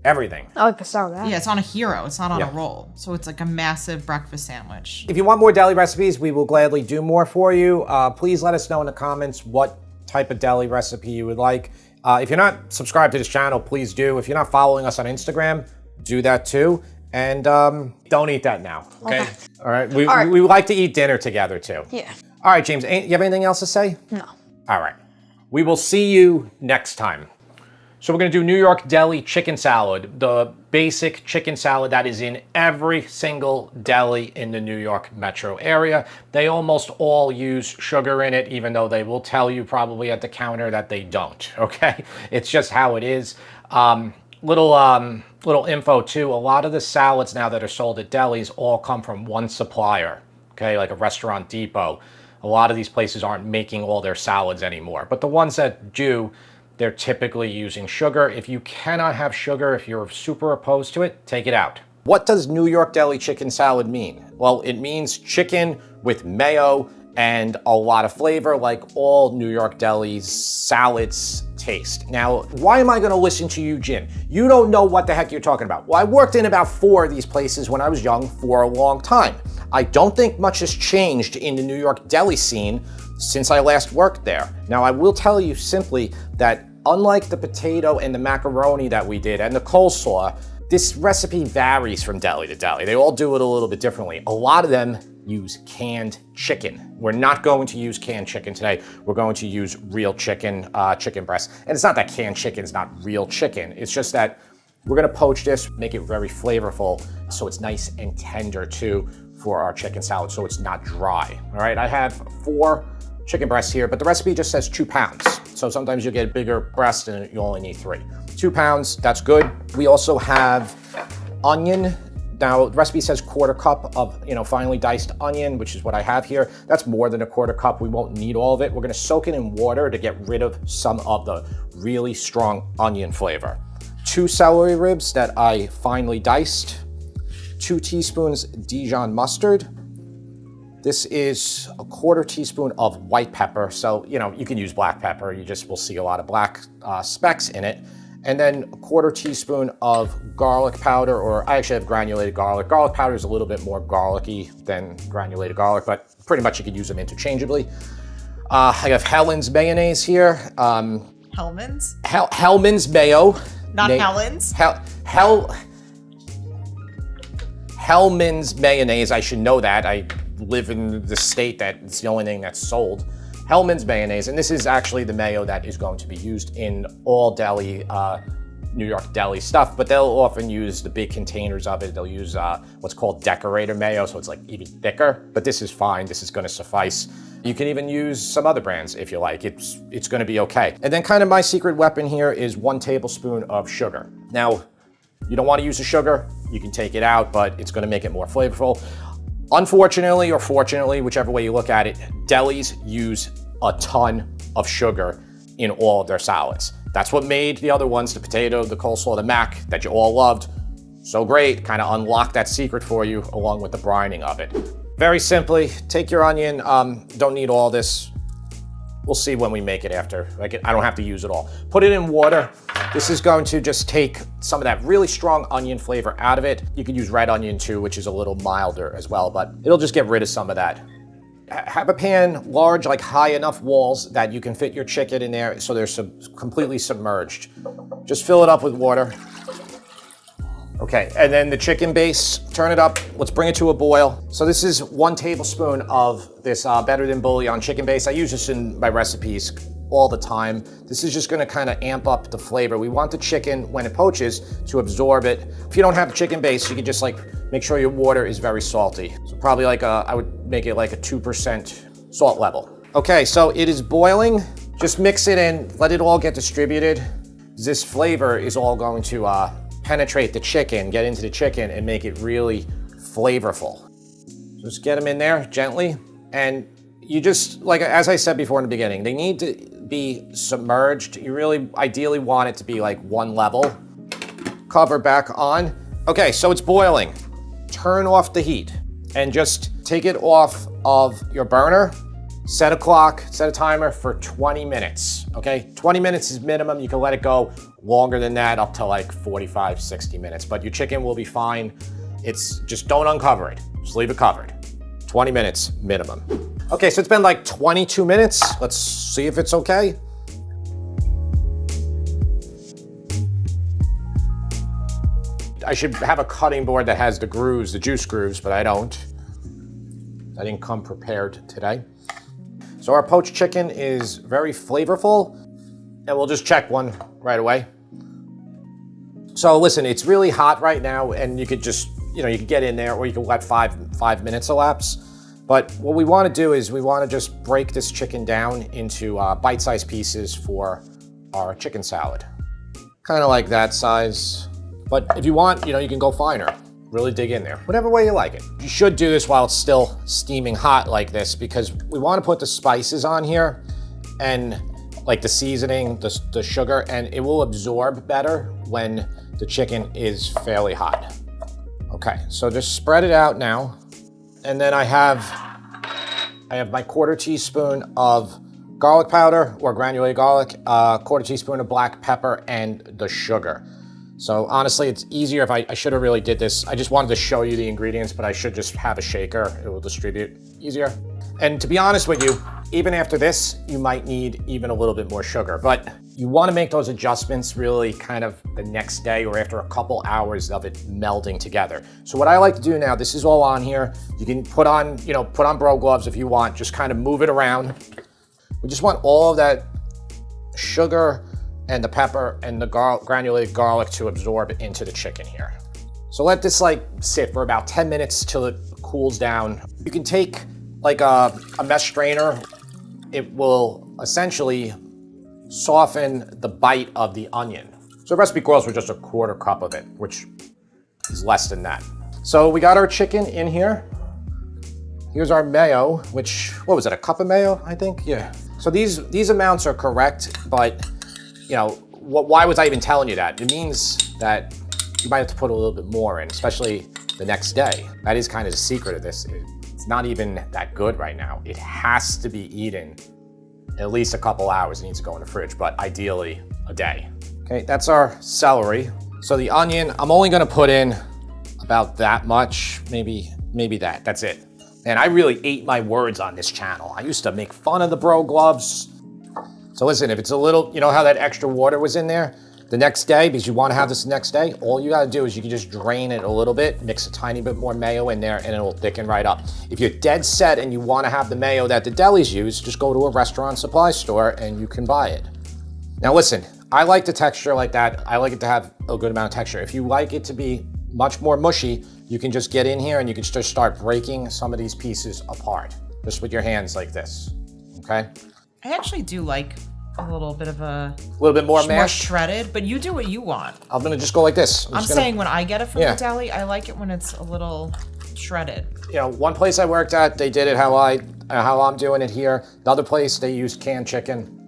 everything. I like the sound of that. Yeah, it's on a hero. It's not on Yeah. a roll. So it's like a massive breakfast sandwich. If you want more deli recipes, we will gladly do more for you. Please let us know in the comments what type of deli recipe you would like. If you're not subscribed to this channel, please do. If you're not following us on Instagram, do that too. And don't eat that now, okay? All right. We like to eat dinner together too. Yeah. All right, James, you have anything else to say? No. All right. We will see you next time. So we're gonna do New York Deli chicken salad, the basic chicken salad that is in every single deli in the New York metro area. They almost all use sugar in it, even though they will tell you probably at the counter that they don't, okay? It's just how it is. Little info too, a lot of the salads now that are sold at delis all come from one supplier, okay, like a Restaurant Depot. A lot of these places aren't making all their salads anymore, but the ones that do, they're typically using sugar. If you cannot have sugar, if you're super opposed to it, take it out. What does New York Deli chicken salad mean? Well, it means chicken with mayo and a lot of flavor like all New York Deli's salads taste. Now, why am I gonna listen to you, Jim? You don't know what the heck you're talking about. Well, I worked in about 4 of these places when I was young for a long time. I don't think much has changed in the New York deli scene since I last worked there. Now, I will tell you simply that unlike the potato and the macaroni that we did and the coleslaw, this recipe varies from deli to deli. They all do it a little bit differently. A lot of them use canned chicken. We're not going to use canned chicken today. We're going to use real chicken, chicken breast. And it's not that canned chicken's not real chicken. It's just that we're gonna poach this, make it very flavorful, so it's nice and tender too for our chicken salad, so it's not dry. All right, I have 4 chicken breasts here, but the recipe just says 2 pounds. So sometimes you'll get a bigger breast and you only need 3. 2 pounds, that's good. We also have onion. Now, the recipe says 1/4 cup of, finely diced onion, which is what I have here. That's more than a 1/4 cup. We won't need all of it. We're gonna soak it in water to get rid of some of the really strong onion flavor. 2 celery ribs that I finely diced. 2 teaspoons Dijon mustard. This is a 1/4 teaspoon of white pepper. So, you can use black pepper. You just will see a lot of black specks in it. And then a 1/4 teaspoon of garlic powder, or I actually have granulated garlic. Garlic powder is a little bit more garlicky than granulated garlic, but pretty much you could use them interchangeably. I have Hellmann's mayonnaise here. Hellmann's? Hellmann's mayo. Not Helen's? Hellmann's mayonnaise, I should know that. I live in the state that it's the only thing that's sold. Hellmann's mayonnaise, and this is actually the mayo that is going to be used in all deli, New York deli stuff, but they'll often use the big containers of it. They'll use what's called decorator mayo, so it's like even thicker, but this is fine. This is gonna suffice. You can even use some other brands if you like. It's gonna be okay. And then kind of my secret weapon here is 1 tablespoon of sugar. Now, you don't wanna use the sugar, you can take it out, but it's gonna make it more flavorful. Unfortunately, or fortunately, whichever way you look at it, delis use a ton of sugar in all of their salads. That's what made the other ones, the potato, the coleslaw, the mac, that you all loved, so great. Kind of unlocked that secret for you along with the brining of it. Very simply, take your onion, don't need all this. We'll see when we make it after. Like, I don't have to use it all. Put it in water. This is going to just take some of that really strong onion flavor out of it. You could use red onion too, which is a little milder as well, but it'll just get rid of some of that. Have a pan large, like high enough walls that you can fit your chicken in there so they're completely submerged. Just fill it up with water. Okay, and then the chicken base, turn it up. Let's bring it to a boil. So this is 1 tablespoon of this Better Than Bouillon chicken base. I use this in my recipes all the time. This is just gonna kind of amp up the flavor. We want the chicken, when it poaches, to absorb it. If you don't have a chicken base, you can just like make sure your water is very salty. So probably like I would make it like a 2% salt level. Okay, so it is boiling. Just mix it in, let it all get distributed. This flavor is all going to penetrate the chicken, get into the chicken, and make it really flavorful. Just get them in there gently, and you just, like as I said before in the beginning, they need to be submerged. You really ideally want it to be like 1 level. Cover back on. Okay, so it's boiling. Turn off the heat and just take it off of your burner. Set a clock, set a timer for 20 minutes, okay? 20 minutes is minimum. You can let it go longer than that, up to like 45, 60 minutes, but your chicken will be fine. It's just don't uncover it. Just leave it covered. 20 minutes minimum. Okay, so it's been like 22 minutes. Let's see if it's okay. I should have a cutting board that has the grooves, the juice grooves, but I don't. I didn't come prepared today. So our poached chicken is very flavorful, and we'll just check one right away. So listen, it's really hot right now, and you could just, you could get in there, or you can let five minutes elapse. But what we want to do is we want to just break this chicken down into bite-sized pieces for our chicken salad. Kind of like that size. But if you want, you can go finer. Really dig in there, whatever way you like it. You should do this while it's still steaming hot like this, because we want to put the spices on here and like the seasoning, the sugar, and it will absorb better when the chicken is fairly hot. Okay, so just spread it out now. And then I have my 1/4 teaspoon of garlic powder or granulated garlic, 1/4 teaspoon of black pepper, and the sugar. So honestly, it's easier if I should have really did this. I just wanted to show you the ingredients, but I should just have a shaker. It will distribute easier. And to be honest with you, even after this, you might need even a little bit more sugar, but you want to make those adjustments really kind of the next day or after a couple hours of it melding together. So what I like to do now, this is all on here. You can put on bro gloves if you want, just kind of move it around. We just want all of that sugar and the pepper and the granulated garlic to absorb into the chicken here. So let this sit for about 10 minutes till it cools down. You can take like a mesh strainer. It will essentially soften the bite of the onion. So recipe calls for just a 1/4 cup of it, which is less than that. So we got our chicken in here. Here's our mayo, which, what was it, a cup of mayo, I think? Yeah. So these amounts are correct, but why was I even telling you that? It means that you might have to put a little bit more in, especially the next day. That is kind of the secret of this. It's not even that good right now. It has to be eaten at least a couple hours. It needs to go in the fridge, but ideally a day. Okay, that's our celery. So the onion, I'm only gonna put in about that much, maybe that, that's it. And I really ate my words on this channel. I used to make fun of the bro gloves. So listen, if it's a little, how that extra water was in there, the next day, because you want to have this the next day, all you got to do is you can just drain it a little bit, mix a tiny bit more mayo in there, and it'll thicken right up. If you're dead set and you want to have the mayo that the delis use, just go to a restaurant supply store and you can buy it. Now listen, I like the texture like that. I like it to have a good amount of texture. If you like it to be much more mushy, you can just get in here and you can just start breaking some of these pieces apart, just with your hands like this, okay? I actually do like a little bit of a little bit more mash, shredded, but you do what you want. I'm gonna just go like this. I'm saying when I get it from the deli, I like it when it's a little shredded. You know, one place I worked at, they did it how I'm doing it here. Another place, they used canned chicken.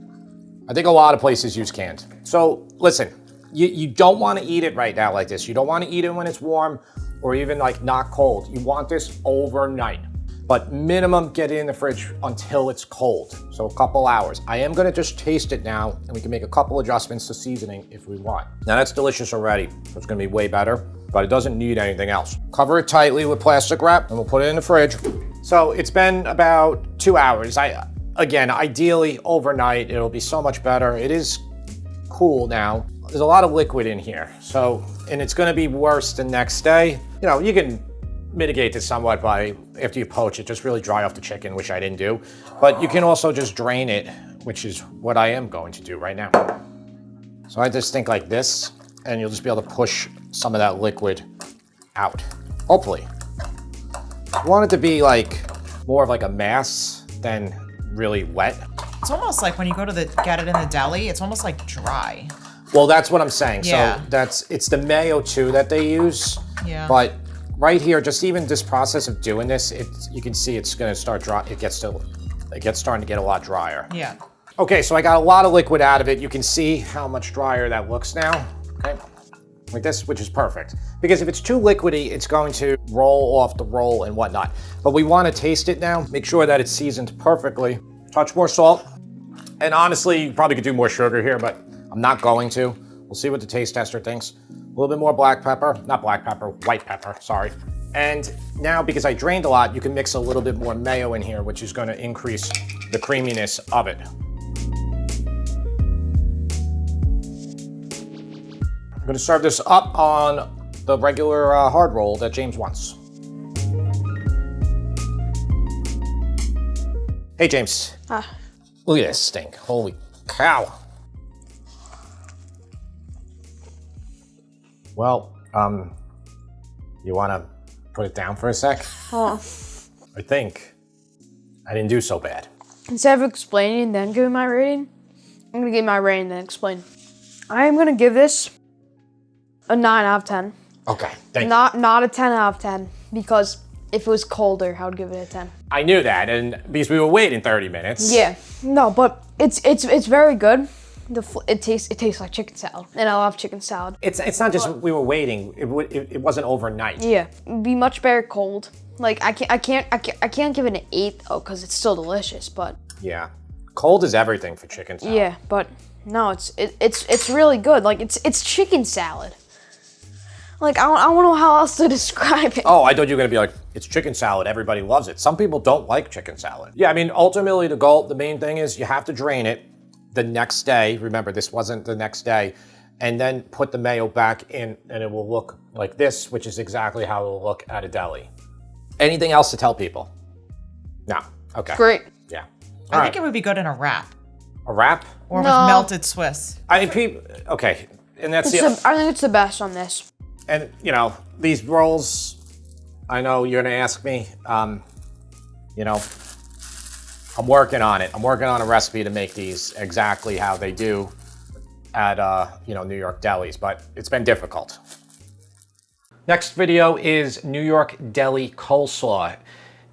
I think a lot of places use canned. So listen, you don't want to eat it right now like this. You don't want to eat it when it's warm or even like not cold. You want this overnight. But minimum, get it in the fridge until it's cold. So a couple hours. I am gonna just taste it now, and we can make a couple adjustments to seasoning if we want. Now that's delicious already. So it's gonna be way better, but it doesn't need anything else. Cover it tightly with plastic wrap, and we'll put it in the fridge. So it's been about 2 hours. Again, ideally overnight, it'll be so much better. It is cool now. There's a lot of liquid in here. So, and it's gonna be worse the next day. You know, you can mitigate this somewhat by, after you poach it, just really dry off the chicken, which I didn't do. But you can also just drain it, which is what I am going to do right now. So I just think like this, and you'll just be able to push some of that liquid out, hopefully. I want it to be like, more of like a mass than really wet. It's almost like when you go to get it in the deli, it's almost like dry. Well, that's what I'm saying. Yeah. So it's the mayo too that they use. Yeah. But right here, just even this process of doing this, you can see it's gonna start dry. It gets starting to get a lot drier. Yeah. Okay, so I got a lot of liquid out of it. You can see how much drier that looks now. Okay, like this, which is perfect. Because if it's too liquidy, it's going to roll off the roll and whatnot. But we want to taste it now. Make sure that it's seasoned perfectly. Touch more salt. And honestly, you probably could do more sugar here, but I'm not going to. We'll see what the taste tester thinks. A little bit more black pepper, not black pepper, white pepper, sorry. And now, because I drained a lot, you can mix a little bit more mayo in here, which is going to increase the creaminess of it. I'm going to serve this up on the regular hard roll that James wants. Hey, James. Look at this thing. Holy cow. Well, you want to put it down for a sec? Oh. I think I didn't do so bad. Instead of explaining and then giving my rating, I'm gonna give my rating and then explain. I am gonna give this a 9 out of 10. Okay, thank you. Not a 10 out of 10, because if it was colder, I would give it a 10. I knew that, and because we were waiting 30 minutes. Yeah, no, but it's very good. It tastes like chicken salad, and I love chicken salad. It's not just we were waiting. It wasn't overnight. Yeah, it'd be much better cold. Like I can't give it an 8 though, because it's still delicious. But Yeah, cold is everything for chicken salad. yeah, but no, it's really good. Like it's chicken salad. Like I don't know how else to describe it. Oh, I thought you were gonna be like, it's chicken salad. Everybody loves it. Some people don't like chicken salad. Yeah, I mean, ultimately the main thing is you have to drain it the next day. Remember, this wasn't the next day. And then put the mayo back in and it will look like this, which is exactly how it will look at a deli. Anything else to tell people? No, okay. Great. Yeah. I think it would be good in a wrap. A wrap? Or No. with melted Swiss. I mean, people, okay. And that's I think it's the best on this. and you know, these rolls, I know you're gonna ask me, you know, I'm working on it. I'm working on a recipe to make these exactly how they do at, you know, New York delis, but it's been difficult. Next video is New York deli coleslaw.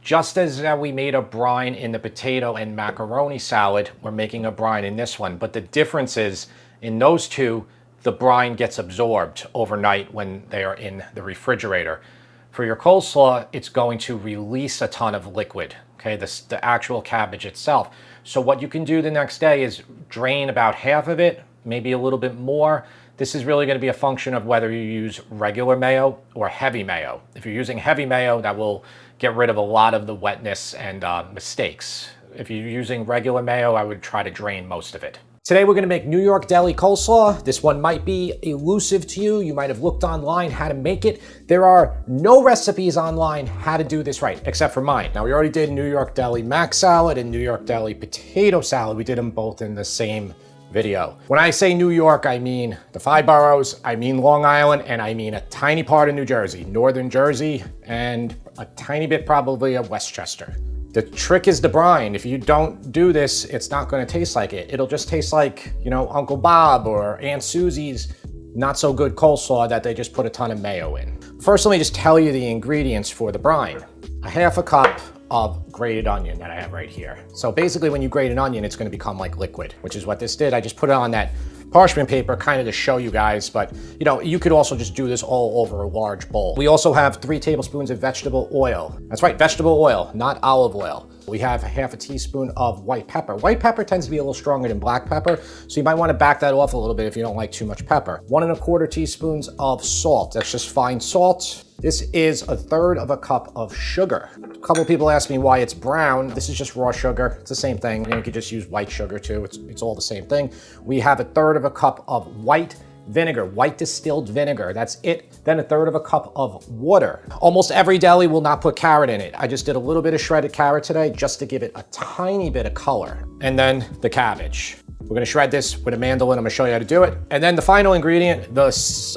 Just as we made a brine in the potato and macaroni salad, we're making a brine in this one. But the difference is, in those two, the brine gets absorbed overnight when they are in the refrigerator. For your coleslaw, it's going to release a ton of liquid, okay, the actual cabbage itself. So what you can do the next day is drain about half of it, maybe a little bit more. This is really going to be a function of whether you use regular mayo or heavy mayo. If you're using heavy mayo, that will get rid of a lot of the wetness and mistakes. If you're using regular mayo, I would try to drain most of it. Today we're going to make New York deli coleslaw. This one might be elusive to you. You might have looked online how to make it. There are no recipes online how to do this right, except for mine. Now we already did New York deli mac salad and New York deli potato salad. We did them both in the same video. When I say New York, I mean the 5 boroughs, I mean Long Island, and I mean a tiny part of New Jersey, Northern Jersey, and a tiny bit probably of Westchester. The trick is the brine. If you don't do this, it's not going to taste like it. It'll just taste like, you know, Uncle Bob or Aunt Susie's not so good coleslaw that they just put a ton of mayo in. First, let me just tell you the ingredients for the brine. A half a cup of grated onion that I have right here. So basically when you grate an onion, it's gonna become like liquid, which is what this did. I just put it on that parchment paper kind of to show you guys, but you know, you could also just do this all over a large bowl. We also have 3 tablespoons of vegetable oil. That's right, vegetable oil, not olive oil. We have half a teaspoon of white pepper. White pepper tends to be a little stronger than black pepper, so you might want to back that off a little bit if you don't like too much pepper. 1 1/4 teaspoons of salt. That's just fine salt. This is 1/3 of a cup of sugar. A couple people ask me why it's brown. This is just raw sugar. It's the same thing. You could just use white sugar too. It's all the same thing. We have 1/3 of a cup of white vinegar, white distilled vinegar. That's it. Then 1/3 of a cup of water. Almost every deli will not put carrot in it. I just did a little bit of shredded carrot today just to give it a tiny bit of color. And then the cabbage. We're gonna shred this with a mandolin. I'm gonna show you how to do it. And then the final ingredient, the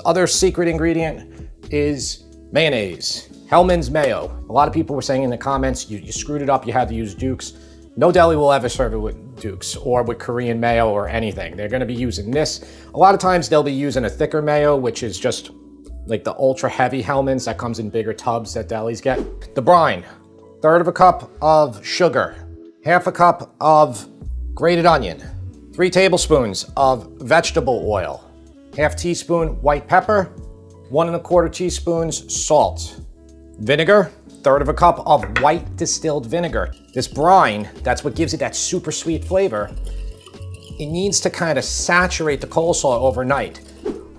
other secret ingredient is mayonnaise. Hellmann's mayo. A lot of people were saying in the comments, you screwed it up, you had to use Duke's. No deli will ever serve it with Duke's or with Korean mayo or anything. They're gonna be using this. A lot of times they'll be using a thicker mayo, which is just like the ultra heavy Hellmann's that comes in bigger tubs that delis get. The brine, 1/3 of a cup of sugar, half a cup of grated onion, 3 tablespoons of vegetable oil, half teaspoon white pepper, 1 1/4 teaspoons salt, vinegar, 1/3 of a cup of white distilled vinegar. This brine, that's what gives it that super sweet flavor. It needs to kind of saturate the coleslaw overnight.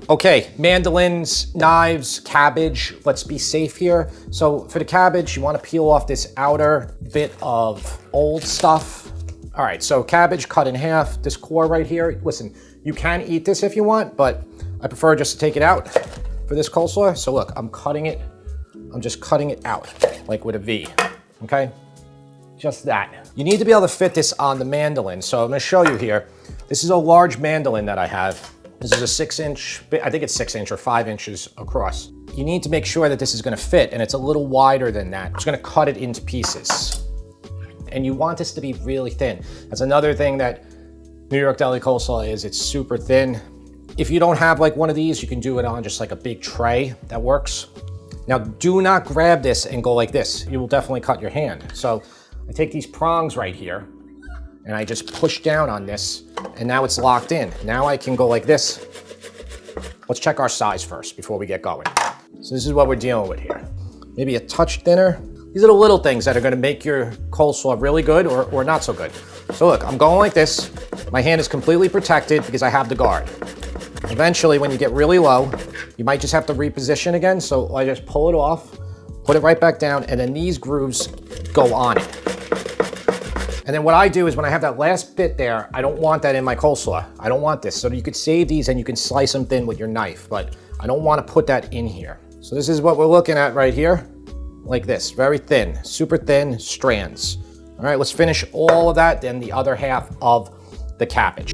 Okay, mandolins, knives, cabbage, let's be safe here. So for the cabbage, you want to peel off this outer bit of old stuff. All right, so cabbage cut in half, this core right here. Listen, you can eat this if you want, but I prefer just to take it out for this coleslaw. So look, I'm just cutting it out, like with a V, okay? Just that. You need to be able to fit this on the mandolin. So I'm gonna show you here. This is a large mandolin that I have. This is a 6-inch, I think it's 6 inch or 5 inches across. You need to make sure that this is gonna fit, and it's a little wider than that. It's gonna cut it into pieces. And you want this to be really thin. That's another thing that New York deli coleslaw is, it's super thin. If you don't have like one of these, you can do it on just like a big tray, that works. Now, do not grab this and go like this. You will definitely cut your hand. So I take these prongs right here and I just push down on this, and now it's locked in. Now I can go like this. Let's check our size first before we get going. So this is what we're dealing with here. Maybe a touch thinner. These are the little things that are gonna make your coleslaw really good or not so good. So look, I'm going like this. My hand is completely protected because I have the guard. Eventually, when you get really low, you might just have to reposition again. So I just pull it off, put it right back down, and then these grooves go on it. And then what I do is when I have that last bit there, I don't want that in my coleslaw. I don't want this. So you could save these and you can slice them thin with your knife, but I don't want to put that in here. So this is what we're looking at right here. Like this, very thin, super thin strands. All right, let's finish all of that, then the other half of the cabbage.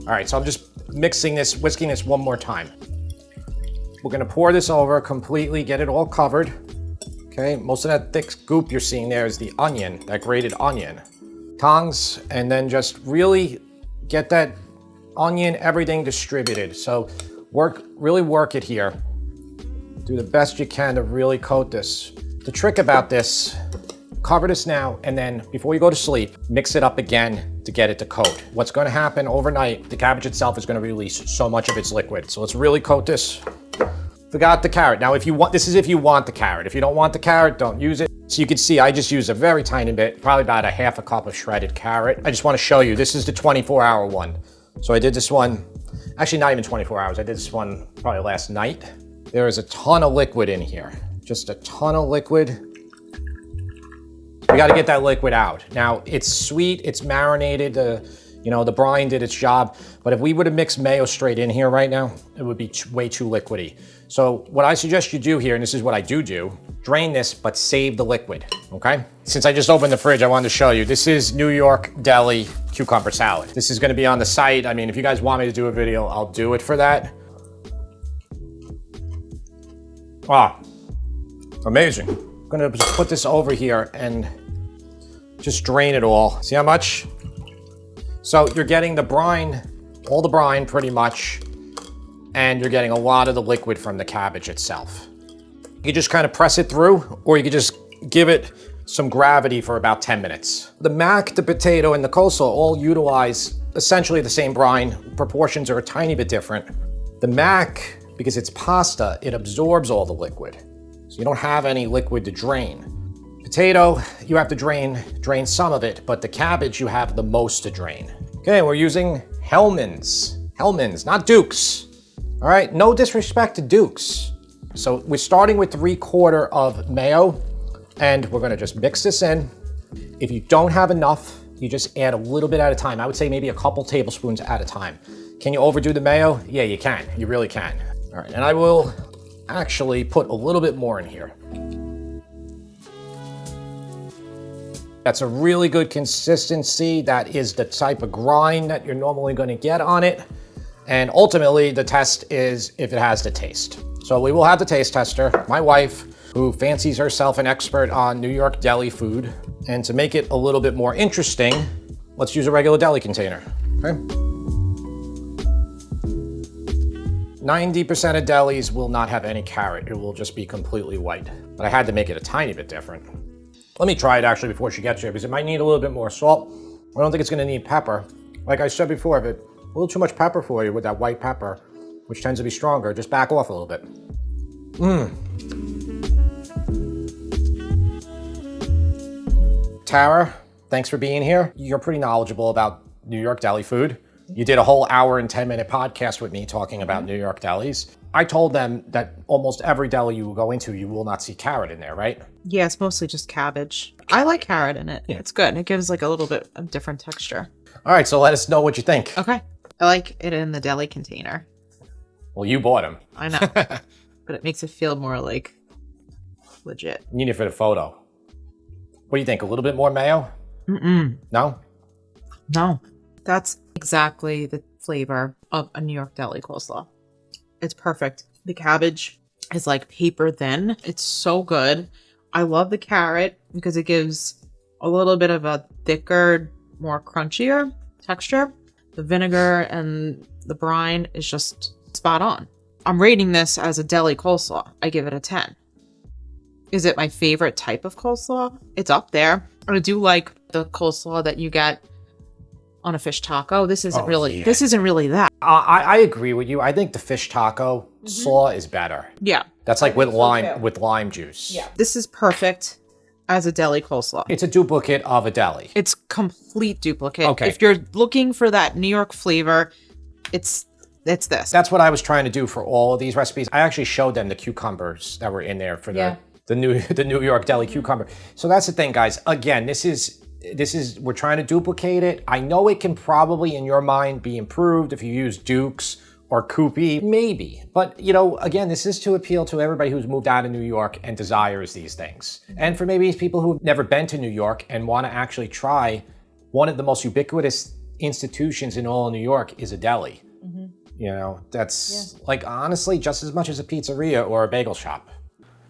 All right, so I'm just whisking this one more time. We're gonna pour this over completely, get it all covered. Okay, most of that thick goop you're seeing there is the onion, that grated onion. Tongs, and then just really get that onion, everything distributed. So really work it here. Do the best you can to really coat this. The trick about this, cover this now, and then before you go to sleep, mix it up again to get it to coat. What's gonna happen overnight, the cabbage itself is gonna release so much of its liquid. So let's really coat this. Forgot the carrot. Now, this is if you want the carrot. If you don't want the carrot, don't use it. So you can see I just use a very tiny bit, probably about a half a cup of shredded carrot. I just wanna show you, this is the 24-hour one. So I did this one, actually not even 24 hours. I did this one probably last night. There is a ton of liquid in here, just a ton of liquid. We got to get that liquid out. Now it's sweet, it's marinated, the brine did its job, but if we were to mix mayo straight in here right now, it would be way too liquidy. So what I suggest you do here, and this is what I do, drain this, but save the liquid, okay? Since I just opened the fridge, I wanted to show you. This is New York Deli cucumber salad. This is gonna be on the site. I mean, if you guys want me to do a video, I'll do it for that. Wow, amazing. I'm gonna just put this over here and just drain it all. See how much? So you're getting the brine, all the brine pretty much, and you're getting a lot of the liquid from the cabbage itself. You just kind of press it through, or you could just give it some gravity for about 10 minutes. The mac, the potato, and the coleslaw all utilize essentially the same brine. Proportions are a tiny bit different. The mac, because it's pasta, it absorbs all the liquid. So you don't have any liquid to drain. Potato, you have to drain some of it, but the cabbage, you have the most to drain. Okay, we're using Hellmann's. Hellmann's, not Duke's. All right, no disrespect to Duke's. So we're starting with 3/4 of mayo, and we're gonna just mix this in. If you don't have enough, you just add a little bit at a time. I would say maybe a couple tablespoons at a time. Can you overdo the mayo? Yeah, you can. You really can. All right, and I will actually put a little bit more in here. That's a really good consistency. That is the type of grind that you're normally going to get on it. And ultimately, the test is if it has the taste. So we will have the taste tester, my wife, who fancies herself an expert on New York deli food. And to make it a little bit more interesting, let's use a regular deli container, okay? 90% of delis will not have any carrot. It will just be completely white. But I had to make it a tiny bit different. Let me try it actually before she gets here, because it might need a little bit more salt. I don't think it's gonna need pepper. Like I said before, if it's a little too much pepper for you with that white pepper, which tends to be stronger, just back off a little bit. Tara, thanks for being here. You're pretty knowledgeable about New York deli food. You did a whole hour and 10-minute podcast with me talking about New York delis. I told them that almost every deli you will go into, you will not see carrot in there, right? Yeah, it's mostly just cabbage. I like carrot in it. Yeah. It's good. It gives like a little bit of different texture. All right, so let us know what you think. Okay. I like it in the deli container. Well, you bought them. I know. But it makes it feel more like legit. You need it for the photo. What do you think? A little bit more mayo? No? No. That's exactly the flavor of a New York deli coleslaw. It's perfect. The cabbage is like paper thin. It's so good. I love the carrot because it gives a little bit of a thicker, more crunchier texture. The vinegar and the brine is just spot on. I'm rating this as a deli coleslaw. I give it a 10. Is it my favorite type of coleslaw? It's up there. I do like the coleslaw that you get on a fish taco. This isn't this isn't really that. I agree with you. I think the fish taco slaw is better. Yeah. That's like with lime juice. Yeah. This is perfect as a deli coleslaw. It's a duplicate of a deli. It's complete duplicate. Okay. If you're looking for that New York flavor, it's this. That's what I was trying to do for all of these recipes. I actually showed them the cucumbers that were in there for the New York deli cucumber. So that's the thing, guys. Again, this is we're trying to duplicate it. I know it can probably in your mind be improved if you use Duke's or Koopy, maybe. But you know, again, this is to appeal to everybody who's moved out of New York and desires these things. And for maybe people who've never been to New York and want to actually try one of the most ubiquitous institutions in all of New York is a deli. You know, that's like honestly just as much as a pizzeria or a bagel shop.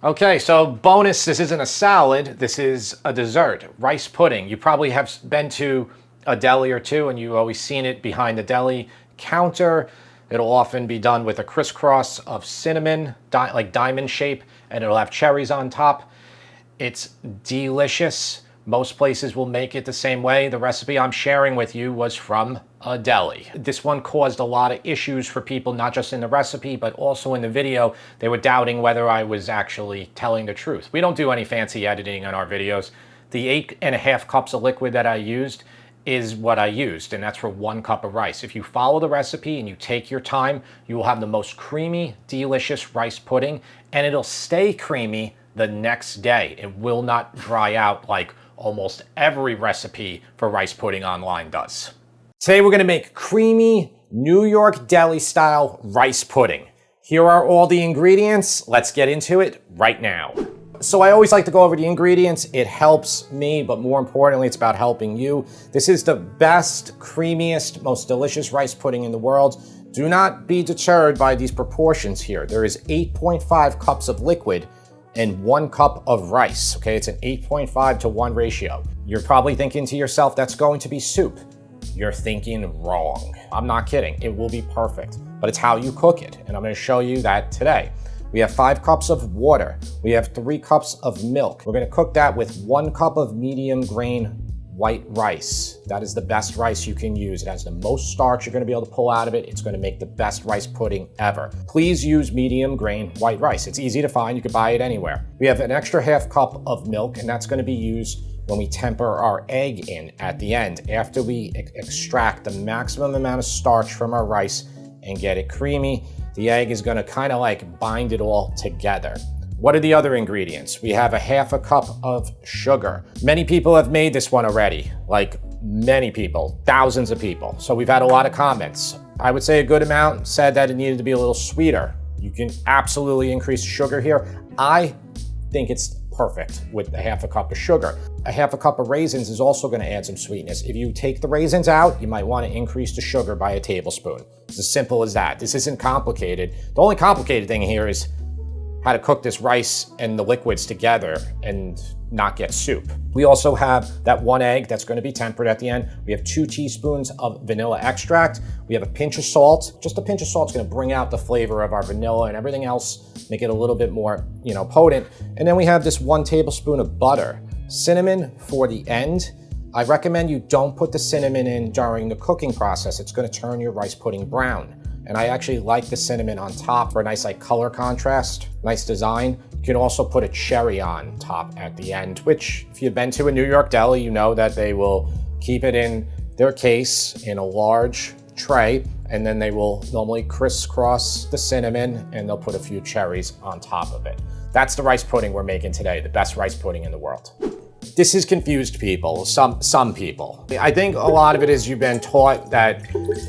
Okay, so bonus, this isn't a salad, this is a dessert, rice pudding. You probably have been to a deli or two and you've always seen it behind the deli counter. It'll often be done with a crisscross of cinnamon, like diamond shape, and it'll have cherries on top. It's delicious. Most places will make it the same way. The recipe I'm sharing with you was from a deli. This one caused a lot of issues for people, not just in the recipe, but also in the video. They were doubting whether I was actually telling the truth. We don't do any fancy editing on our videos. The 8.5 cups of liquid that I used is what I used, and that's for 1 cup of rice. If you follow the recipe and you take your time, you will have the most creamy, delicious rice pudding, and it'll stay creamy the next day. It will not dry out like almost every recipe for rice pudding online does. Today we're gonna make creamy New York deli style rice pudding. Here are all the ingredients. Let's get into it right now. So I always like to go over the ingredients. It helps me, but more importantly, it's about helping you. This is the best, creamiest, most delicious rice pudding in the world. Do not be deterred by these proportions here. There is 8.5 cups of liquid and 1 cup of rice, okay? It's an 8.5 to 1 ratio. You're probably thinking to yourself, that's going to be soup. you're thinking wrong. I'm not kidding. It will be perfect, but it's how you cook it. And I'm going to show you that today. We have 5 cups of water. We have 3 cups of milk. We're going to cook that with 1 cup of medium grain white rice. That is the best rice you can use. It has the most starch you're going to be able to pull out of it. It's going to make the best rice pudding ever. Please use medium grain white rice. It's easy to find. You can buy it anywhere. We have an extra ½ cup of milk, and that's going to be used when we temper our egg in at the end, after we extract the maximum amount of starch from our rice and get it creamy. The egg is going to kind of like bind it all together. What are the other ingredients? We have a ½ cup of sugar. Many people have made this one already, like many people, thousands of people. So we've had a lot of comments. I would say a good amount said that it needed to be a little sweeter. You can absolutely increase sugar here. I think it's perfect with a ½ cup of sugar. A ½ cup of raisins is also going to add some sweetness. If you take the raisins out, you might want to increase the sugar by a tablespoon. It's as simple as that. This isn't complicated. The only complicated thing here is how to cook this rice and the liquids together and not get soup. We also have that 1 egg that's going to be tempered at the end. We have 2 teaspoons of vanilla extract. We have a pinch of salt. Just a pinch of salt is going to bring out the flavor of our vanilla, and everything else make it a little bit more, potent. And then we have this 1 tablespoon of butter. Cinnamon for the end. I recommend you don't put the cinnamon in during the cooking process. It's going to turn your rice pudding brown. And I actually like the cinnamon on top for a nice color contrast, nice design. You can also put a cherry on top at the end, which if you've been to a New York deli, you know that they will keep it in their case in a large tray, and then they will normally crisscross the cinnamon and they'll put a few cherries on top of it. That's the rice pudding we're making today, the best rice pudding in the world. This has confused people, some people. I think a lot of it is you've been taught that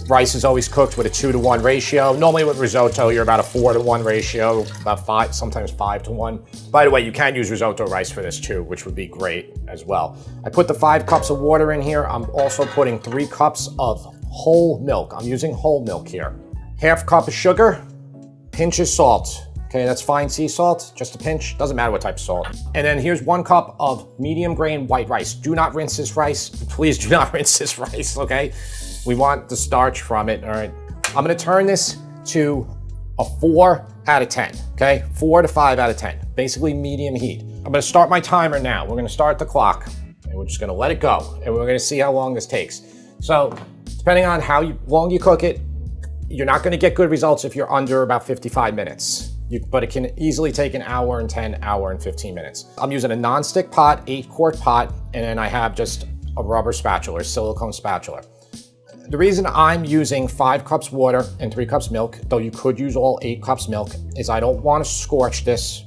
rice is always cooked with a 2-to-1 ratio. Normally with risotto, you're about a 4-to-1 ratio, about 5, sometimes 5-to-1. By the way, you can use risotto rice for this too, which would be great as well. I put the 5 cups of water in here. I'm also putting 3 cups of whole milk. I'm using whole milk here. ½ cup of sugar, pinch of salt. Okay, that's fine sea salt, just a pinch, doesn't matter what type of salt. And then here's 1 cup of medium grain white rice. Do not rinse this rice. Please do not rinse this rice, okay? We want the starch from it, all right? I'm gonna turn this to a 4 out of 10, okay? 4 to 5 out of 10, basically medium heat. I'm gonna start my timer now. We're gonna start the clock, and we're just gonna let it go, and we're gonna see how long this takes. So, depending on how long you cook it, you're not gonna get good results if you're under about 55 minutes. But it can easily take an hour and 10, hour and 15 minutes. I'm using a non-stick pot, 8-quart pot, and then I have just a rubber spatula, or silicone spatula. The reason I'm using 5 cups water and 3 cups milk, though you could use all 8 cups milk, is I don't want to scorch this,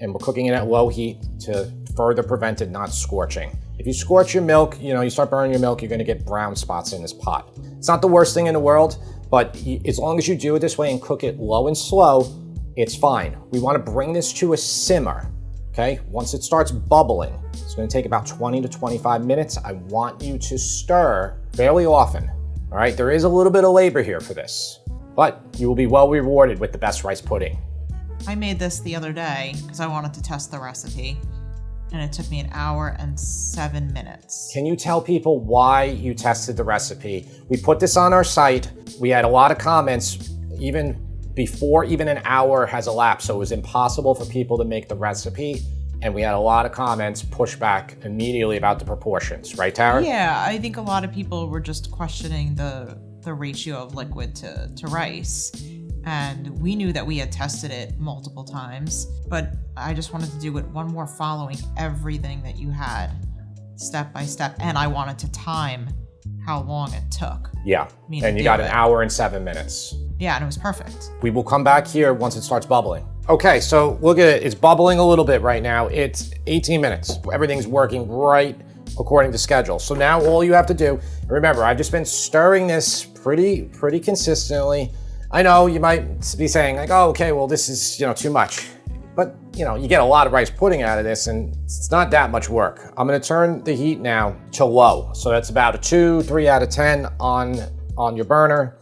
and we're cooking it at low heat to further prevent it not scorching. If you scorch your milk, you start burning your milk, you're gonna get brown spots in this pot. It's not the worst thing in the world, but as long as you do it this way and cook it low and slow, it's fine. We want to bring this to a simmer, okay? Once it starts bubbling, it's going to take about 20 to 25 minutes. I want you to stir fairly often, all right? There is a little bit of labor here for this, but you will be well rewarded with the best rice pudding. I made this the other day because I wanted to test the recipe, and it took me 1 hour and 7 minutes. Can you tell people why you tested the recipe? We put this on our site. We had a lot of comments, even before even an hour has elapsed, so it was impossible for people to make the recipe, and we had a lot of comments push back immediately about the proportions, right, Tara? Yeah, I think a lot of people were just questioning the ratio of liquid to rice, and we knew that we had tested it multiple times, but I just wanted to do it one more following everything that you had step by step, and I wanted to time how long it took. Yeah, and you got 1 hour and 7 minutes. Yeah, and it was perfect. We will come back here once it starts bubbling. Okay, so look at it. It's bubbling a little bit right now. It's 18 minutes. Everything's working right according to schedule. So now all you have to do, remember, I've just been stirring this pretty consistently. I know you might be saying like, oh, okay, well, this is, too much. But, you get a lot of rice pudding out of this, and it's not that much work. I'm gonna turn the heat now to low. So that's about a 2, 3 out of 10 on your burner.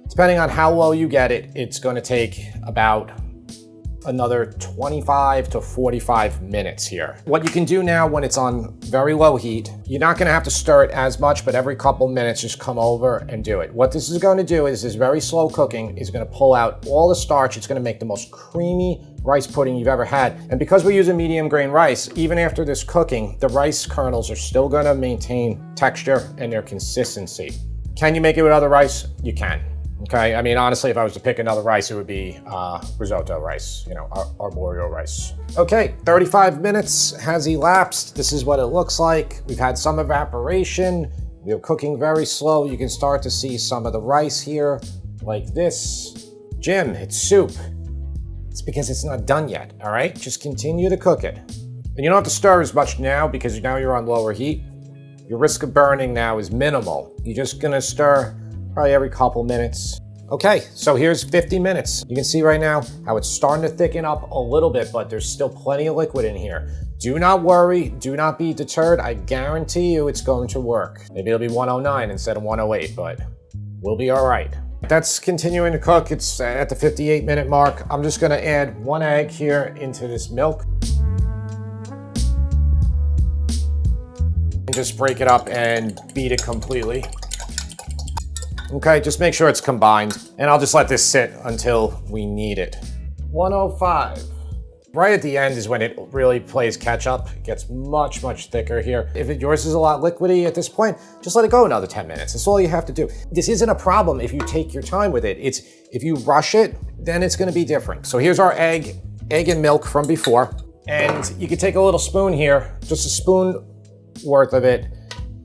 Depending on how low you get it, it's going to take about another 25 to 45 minutes here. What you can do now when it's on very low heat, you're not gonna have to stir it as much, but every couple minutes just come over and do it. What this is gonna do is this very slow cooking is gonna pull out all the starch. It's gonna make the most creamy rice pudding you've ever had. And because we're using medium grain rice, even after this cooking, the rice kernels are still gonna maintain texture and their consistency. Can you make it with other rice? You can. Okay, I mean, honestly, if I was to pick another rice, it would be risotto rice, you know, arborio rice. Okay, 35 minutes has elapsed. This is what it looks like. We've had some evaporation. We're cooking very slow. You can start to see some of the rice here, like this. Jim, it's soup. It's because it's not done yet, all right? Just continue to cook it. And you don't have to stir as much now because now you're on lower heat. Your risk of burning now is minimal. You're just gonna stir probably every couple minutes. Okay, so here's 50 minutes. You can see right now how it's starting to thicken up a little bit, but there's still plenty of liquid in here. Do not worry, do not be deterred. I guarantee you it's going to work. Maybe it'll be 109 instead of 108, but we'll be all right. That's continuing to cook. It's at the 58-minute mark. I'm just gonna add 1 egg here into this milk. And just break it up and beat it completely. Okay, just make sure it's combined, and I'll just let this sit until we need it. 105. Right at the end is when it really plays catch up. It gets much, much thicker here. If yours is a lot liquidy at this point, just let it go another 10 minutes. That's all you have to do. This isn't a problem if you take your time with it. It's if you rush it, then it's gonna be different. So here's our egg and milk from before. And you can take a little spoon here, just a spoon worth of it,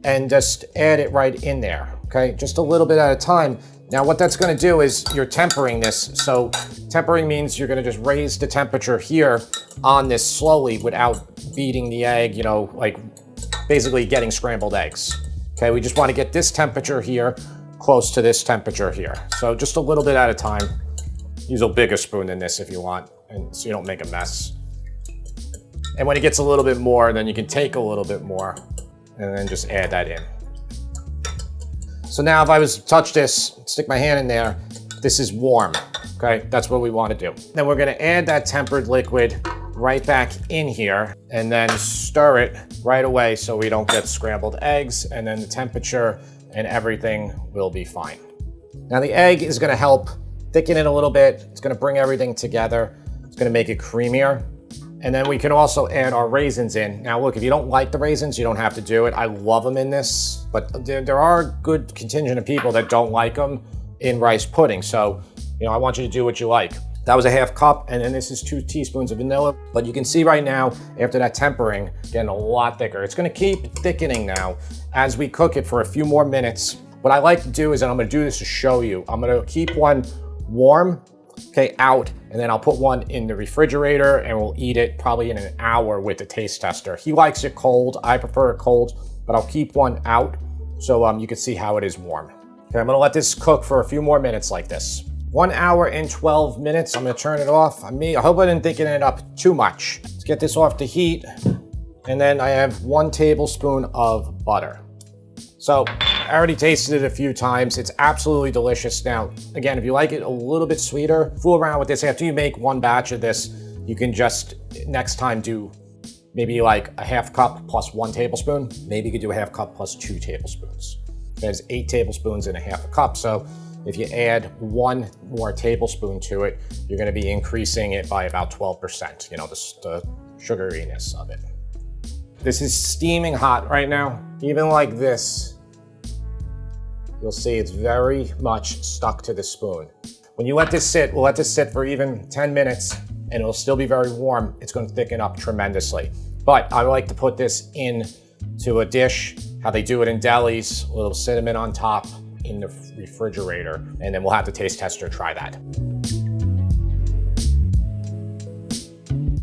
and just add it right in there. Okay, just a little bit at a time. Now what that's gonna do is you're tempering this. So tempering means you're gonna just raise the temperature here on this slowly without beating the egg, you know, like basically getting scrambled eggs. Okay, we just wanna get this temperature here close to this temperature here. So just a little bit at a time. Use a bigger spoon than this if you want, and so you don't make a mess. And when it gets a little bit more, then you can take a little bit more and then just add that in. So now if I was to touch this, stick my hand in there, this is warm, okay? That's what we want to do. Then we're gonna add that tempered liquid right back in here and then stir it right away so we don't get scrambled eggs, and then the temperature and everything will be fine. Now the egg is gonna help thicken it a little bit. It's gonna bring everything together. It's gonna make it creamier. And then we can also add our raisins in. Now look, if you don't like the raisins, you don't have to do it. I love them in this, but there are a good contingent of people that don't like them in rice pudding. So, you know, I want you to do what you like. That was a ½ cup, and then this is 2 teaspoons of vanilla. But you can see right now, after that tempering, getting a lot thicker. It's gonna keep thickening now as we cook it for a few more minutes. What I like to do is, and I'm gonna do this to show you, I'm gonna keep one warm, okay, out, and then I'll put one in the refrigerator and we'll eat it probably in an hour with the taste tester. He likes it cold, I prefer it cold, but I'll keep one out so you can see how it is warm. Okay, I'm gonna let this cook for a few more minutes like this. 1 hour and 12 minutes, I'm gonna turn it off. I hope I didn't thicken it up too much. Let's get this off the heat, and then I have 1 tablespoon of butter. So I already tasted it a few times. It's absolutely delicious. Now, again, if you like it a little bit sweeter, fool around with this. After you make 1 batch of this, you can just next time do maybe like a ½ cup plus 1 tablespoon. Maybe you could do a ½ cup plus 2 tablespoons. There's 8 tablespoons in a ½ cup. So if you add 1 more tablespoon to it, you're gonna be increasing it by about 12%, you know, the sugariness of it. This is steaming hot right now. Even like this, you'll see it's very much stuck to the spoon. When you let this sit, we'll let this sit for even 10 minutes and it'll still be very warm. It's gonna thicken up tremendously. But I like to put this into a dish, how they do it in delis, a little cinnamon on top in the refrigerator, and then we'll have the taste tester try that.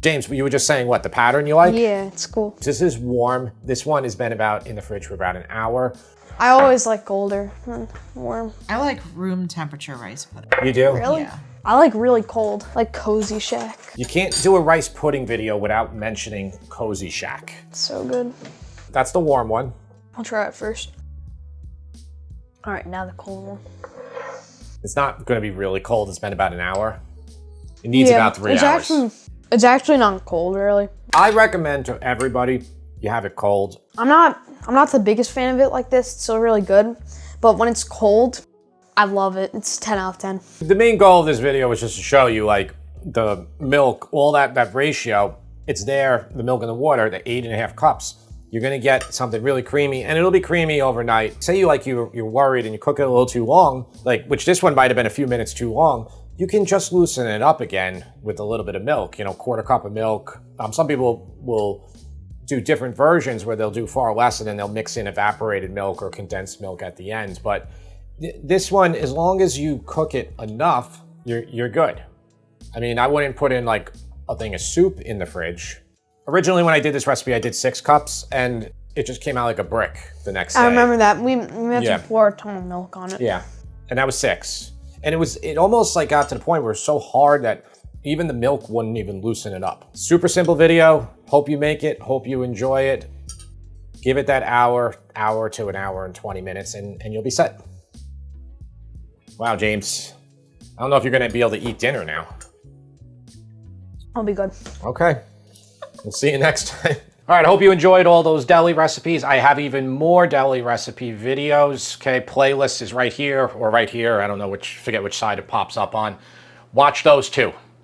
James, you were just saying what, the pattern you like? Yeah, it's cool. This is warm. This one has been about in the fridge for about an hour. I always like colder than warm. I like room temperature rice pudding. You do? Really? Yeah. I like really cold, like Cozy Shack. You can't do a rice pudding video without mentioning Cozy Shack. It's so good. That's the warm one. I'll try it first. All right, now the cold one. It's not going to be really cold. It's been about an hour. It needs about 3 hours. It's actually not cold, really. I recommend to everybody you have it cold. I'm not the biggest fan of it like this. It's still really good, but when it's cold, I love it. It's 10 out of 10. The main goal of this video was just to show you like the milk, all that ratio. It's there, the milk and the water, the 8.5 cups. You're gonna get something really creamy, and it'll be creamy overnight. Say you're worried and you cook it a little too long, like which this one might have been a few minutes too long. You can just loosen it up again with a little bit of milk. You know, quarter cup of milk. Some people will do different versions where they'll do far less and then they'll mix in evaporated milk or condensed milk at the end. But this one, as long as you cook it enough, you're good. I mean, I wouldn't put in like a thing of soup in the fridge. Originally, when I did this recipe, I did 6 cups, and it just came out like a brick the next day. I remember that. We had to pour a ton of milk on it. Yeah, and that was 6. And it almost like got to the point where it was so hard that even the milk wouldn't even loosen it up. Super simple video. Hope you make it. Hope you enjoy it. Give it that hour to an hour and 20 minutes, and you'll be set. Wow, James. I don't know if you're going to be able to eat dinner now. I'll be good. Okay. We'll see you next time. All right, I hope you enjoyed all those deli recipes. I have even more deli recipe videos. Okay, playlist is right here or right here. I don't know forget which side it pops up on. Watch those too.